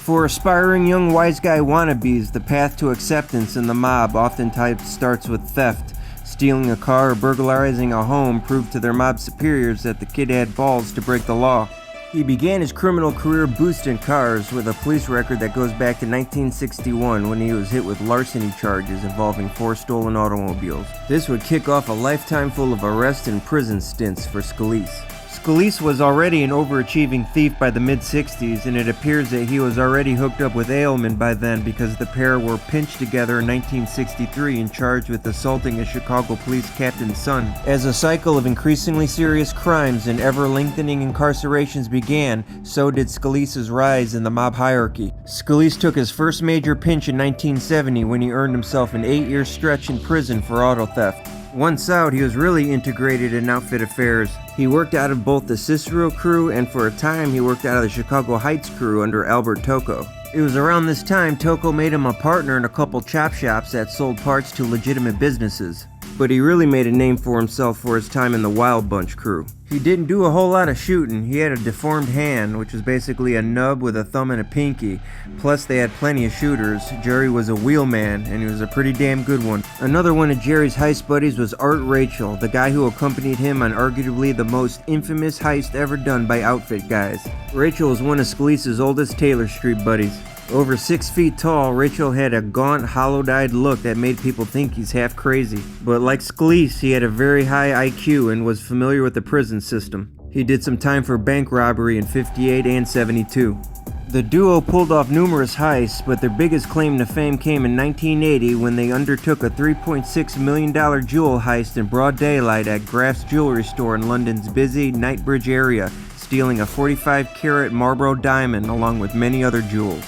S1: For aspiring young wise guy wannabes, the path to acceptance in the mob oftentimes starts with theft. Stealing a car or burglarizing a home proved to their mob superiors that the kid had balls to break the law. He began his criminal career boosting cars with a police record that goes back to 1961 when he was hit with larceny charges involving 4 stolen automobiles. This would kick off a lifetime full of arrest and prison stints for Scalise. Scalise was already an overachieving thief by the mid-60s, and it appears that he was already hooked up with Ailman by then because the pair were pinched together in 1963 and charged with assaulting a Chicago police captain's son. As a cycle of increasingly serious crimes and ever-lengthening incarcerations began, so did Scalise's rise in the mob hierarchy. Scalise took his first major pinch in 1970 when he earned himself an 8-year stretch in prison for auto theft. Once out, he was really integrated in outfit affairs. He worked out of both the Cicero crew and for a time he worked out of the Chicago Heights crew under Albert Tocco. It was around this time Toko made him a partner in a couple chop shops that sold parts to legitimate businesses. But he really made a name for himself for his time in the Wild Bunch crew. He didn't do a whole lot of shooting. He had a deformed hand, which was basically a nub with a thumb and a pinky. Plus they had plenty of shooters. Jerry was a wheelman, and he was a pretty damn good one. Another one of Jerry's heist buddies was Art Rachel, the guy who accompanied him on arguably the most infamous heist ever done by outfit guys. Rachel was one of Scalise's oldest Taylor Street buddies. Over 6 feet tall, Rachel had a gaunt, hollow-eyed look that made people think he's half crazy. But like Scalise, he had a very high IQ and was familiar with the prison system. He did some time for bank robbery in 58 and 72. The duo pulled off numerous heists, but their biggest claim to fame came in 1980 when they undertook a $3.6 million jewel heist in broad daylight at Graff's jewelry store in London's busy Knightsbridge area, stealing a 45-carat Marlboro diamond along with many other jewels.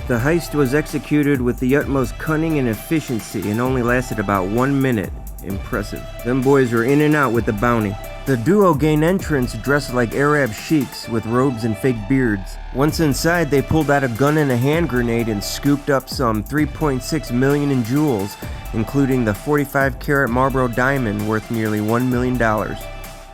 S1: The heist was executed with the utmost cunning and efficiency and only lasted about 1 minute. Impressive. Them boys were in and out with the bounty. The duo gained entrance dressed like Arab sheiks with robes and fake beards. Once inside, they pulled out a gun and a hand grenade and scooped up some $3.6 million in jewels, including the 45-carat Marlboro diamond worth nearly $1 million.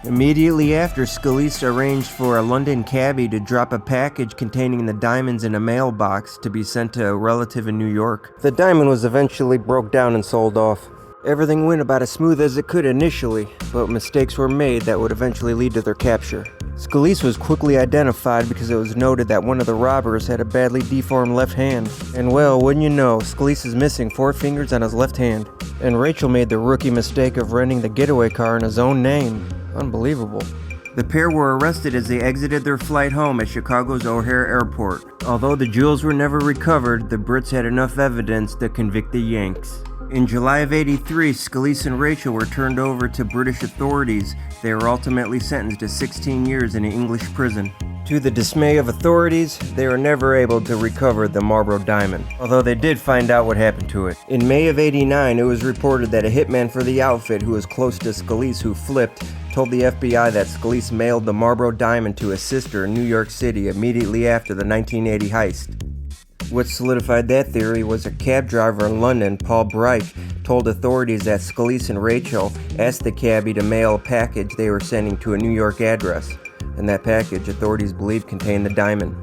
S1: Immediately after, Scalise arranged for a London cabbie to drop a package containing the diamonds in a mailbox to be sent to a relative in New York. The diamond was eventually broke down and sold off. Everything went about as smooth as it could initially, but mistakes were made that would eventually lead to their capture. Scalise was quickly identified because it was noted that one of the robbers had a badly deformed left hand. And well, wouldn't you know, Scalise is missing 4 fingers on his left hand. And Rachel made the rookie mistake of renting the getaway car in his own name. Unbelievable. The pair were arrested as they exited their flight home at Chicago's O'Hare Airport. Although the jewels were never recovered, the Brits had enough evidence to convict the Yanks. In July of '83, Scalise and Rachel were turned over to British authorities. They were ultimately sentenced to 16 years in an English prison. To the dismay of authorities, they were never able to recover the Marlboro diamond, although they did find out what happened to it. In May of '89, it was reported that a hitman for the outfit who was close to Scalise who flipped told the FBI that Scalise mailed the Marlboro diamond to his sister in New York City immediately after the 1980 heist. What solidified that theory was a cab driver in London, Paul Bright, told authorities that Scalise and Rachel asked the cabbie to mail a package they were sending to a New York address, and that package, authorities believed, contained the diamond.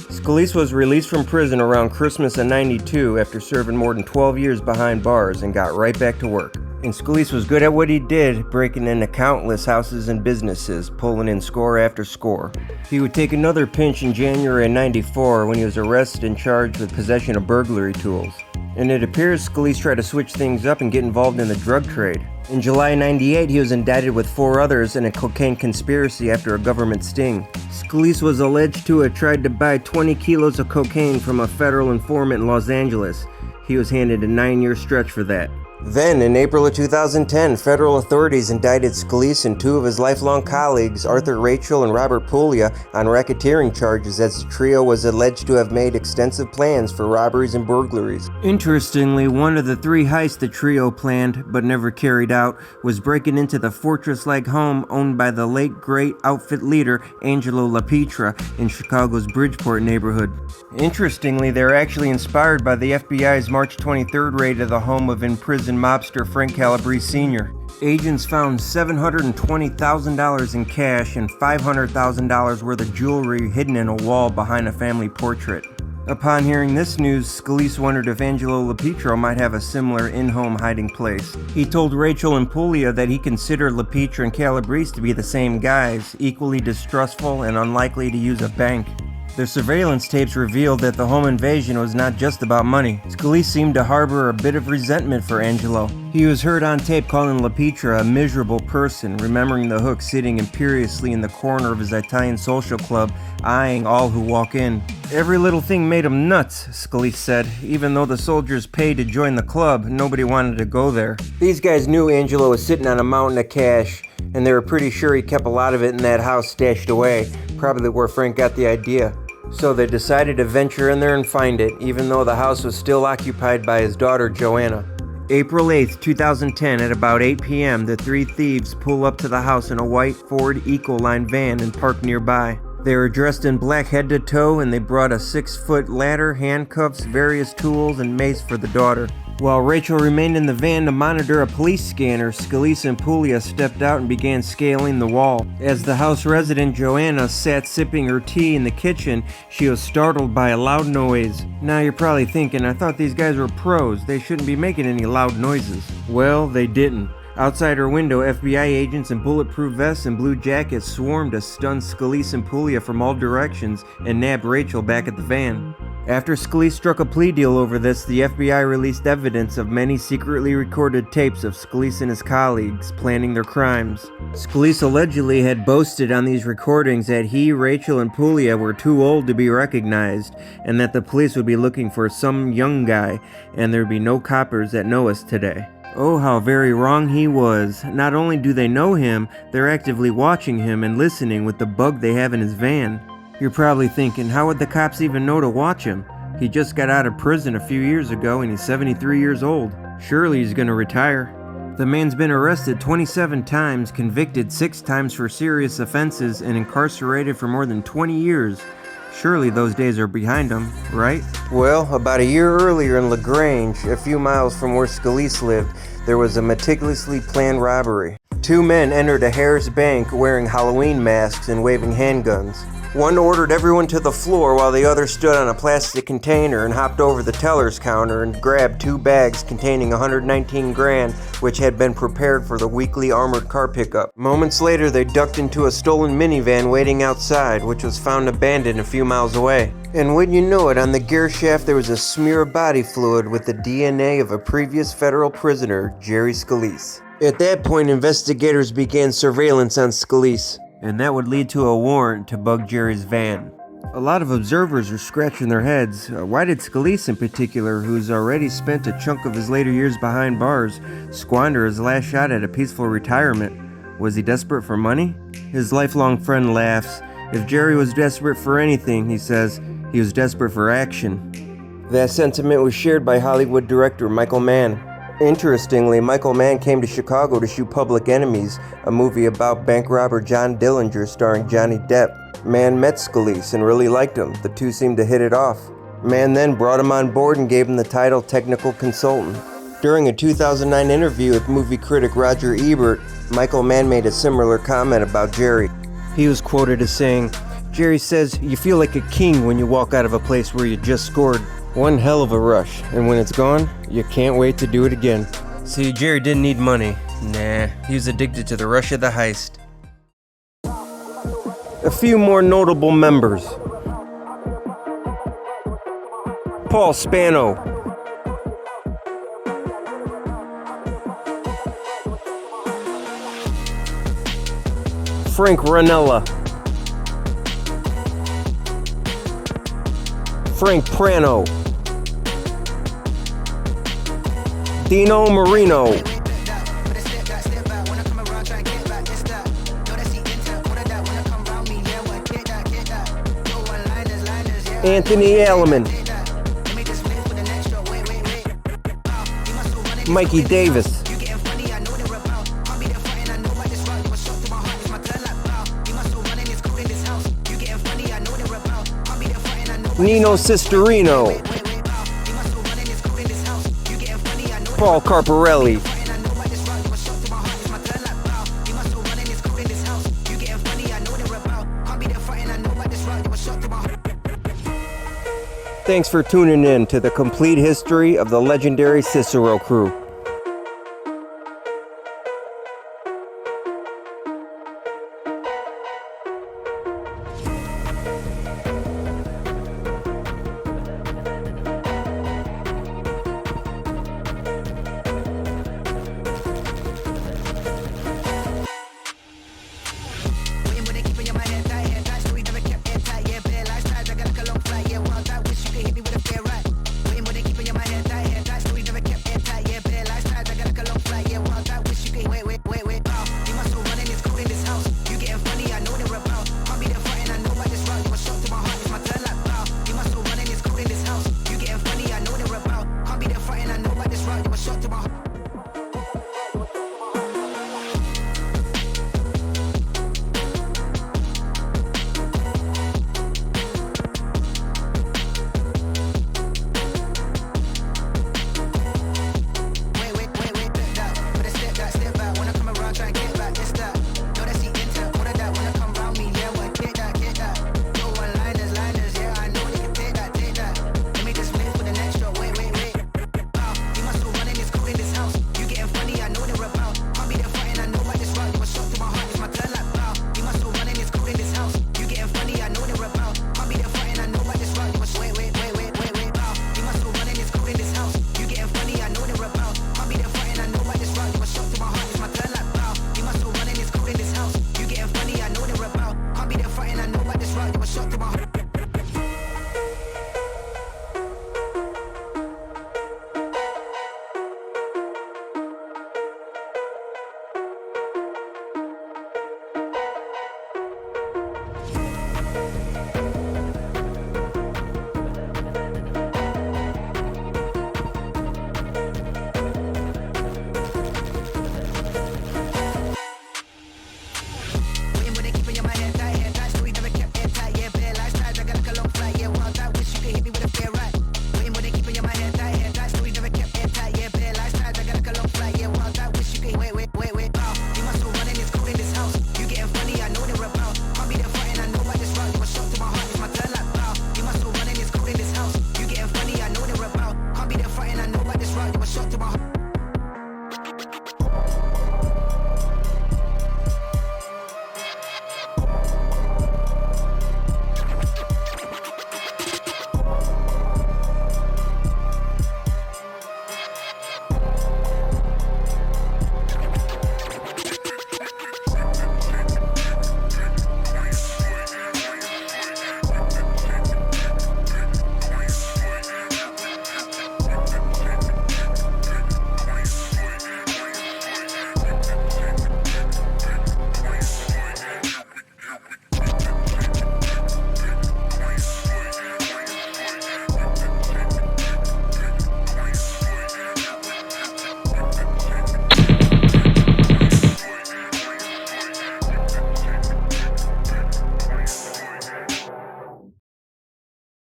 S1: Scalise was released from prison around Christmas of '92 after serving more than 12 years behind bars and got right back to work. And Scalise was good at what he did, breaking into countless houses and businesses, pulling in score after score. He would take another pinch in January of '94 when he was arrested and charged with possession of burglary tools. And it appears Scalise tried to switch things up and get involved in the drug trade. In July '98, he was indicted with 4 others in a cocaine conspiracy after a government sting. Scalise was alleged to have tried to buy 20 kilos of cocaine from a federal informant in Los Angeles. He was handed a 9-year stretch for that. Then, in April of 2010, federal authorities indicted Scalise and 2 of his lifelong colleagues, Arthur Rachel and Robert Puglia, on racketeering charges as the trio was alleged to have made extensive plans for robberies and burglaries. Interestingly, one of the 3 heists the trio planned, but never carried out, was breaking into the fortress-like home owned by the late great outfit leader Angelo LaPietra in Chicago's Bridgeport neighborhood. Interestingly, they were actually inspired by the FBI's March 23rd raid of the home of imprisoned mobster Frank Calabrese Sr. Agents found $720,000 in cash and $500,000 worth of jewelry hidden in a wall behind a family portrait. Upon hearing this news, Scalise wondered if Angelo LaPietra might have a similar in-home hiding place. He told Rachel and Puglia that he considered LaPietra and Calabrese to be the same guys, equally distrustful and unlikely to use a bank. Their surveillance tapes revealed that the home invasion was not just about money. Scalise seemed to harbor a bit of resentment for Angelo. He was heard on tape calling LaPietra a miserable person, remembering the hook sitting imperiously in the corner of his Italian social club, eyeing all who walk in. Every little thing made him nuts, Scalise said. Even though the soldiers paid to join the club, nobody wanted to go there. These guys knew Angelo was sitting on a mountain of cash, and they were pretty sure he kept a lot of it in that house stashed away, probably where Frank got the idea. So they decided to venture in there and find it, even though the house was still occupied by his daughter, Joanna. April 8, 2010, at about 8 p.m., the 3 thieves pull up to the house in a white Ford Ecoline van and park nearby. They were dressed in black head to toe, and they brought a 6-foot ladder, handcuffs, various tools, and mace for the daughter. While Rachel remained in the van to monitor a police scanner, Scalise and Puglia stepped out and began scaling the wall. As the house resident Joanna sat sipping her tea in the kitchen, she was startled by a loud noise. Now you're probably thinking, I thought these guys were pros. They shouldn't be making any loud noises. Well, they didn't. Outside her window, FBI agents in bulletproof vests and blue jackets swarmed to stun Scalise and Puglia from all directions and nab Rachel back at the van. After Scalise struck a plea deal over this, the FBI released evidence of many secretly recorded tapes of Scalise and his colleagues planning their crimes. Scalise allegedly had boasted on these recordings that he, Rachel, and Puglia were too old to be recognized, and that the police would be looking for some young guy, and there'd be no coppers that know us today. Oh, how very wrong he was. Not only do they know him, they're actively watching him and listening with the bug they have in his van. You're probably thinking, how would the cops even know to watch him? He just got out of prison a few years ago and he's 73 years old. Surely he's gonna retire. The man's been arrested 27 times, convicted 6 times for serious offenses, and incarcerated for more than 20 years. Surely those days are behind him, right? Well, about a year earlier in LaGrange, a few miles from where Scalise lived, there was a meticulously planned robbery. 2 men entered a Harris bank wearing Halloween masks and waving handguns. One ordered everyone to the floor while the other stood on a plastic container and hopped over the teller's counter and grabbed 2 bags containing $119,000, which had been prepared for the weekly armored car pickup. Moments later, they ducked into a stolen minivan waiting outside, which was found abandoned a few miles away. And wouldn't you know it, on the gear shaft there was a smear of body fluid with the DNA of a previous federal prisoner, Jerry Scalise. At that point, investigators began surveillance on Scalise, and that would lead to a warrant to bug Jerry's van. A lot of observers are scratching their heads. Why did Scalise in particular, who's already spent a chunk of his later years behind bars, squander his last shot at a peaceful retirement? Was he desperate for money? His lifelong friend laughs. If Jerry was desperate for anything, he says, he was desperate for action. That sentiment was shared by Hollywood director Michael Mann. Interestingly, Michael Mann came to Chicago to shoot Public Enemies, a movie about bank robber John Dillinger starring Johnny Depp. Mann met Scalise and really liked him. The two seemed to hit it off. Mann then brought him on board and gave him the title technical consultant. During a 2009 interview with movie critic Roger Ebert, Michael Mann made a similar comment about Jerry. He was quoted as saying, "Jerry says you feel like a king when you walk out of a place where you just scored. One hell of a rush, and when it's gone, you can't wait to do it again." See, Jerry didn't need money. Nah, he was addicted to the rush of the heist. A few more notable members. Paul Spano. Frank Ranella. Frank Prano. Dino Marino. Anthony Alleman. Mikey Davis. Nino Sisterino. Paul Carparelli. Thanks for tuning in to the complete history of the legendary Cicero crew.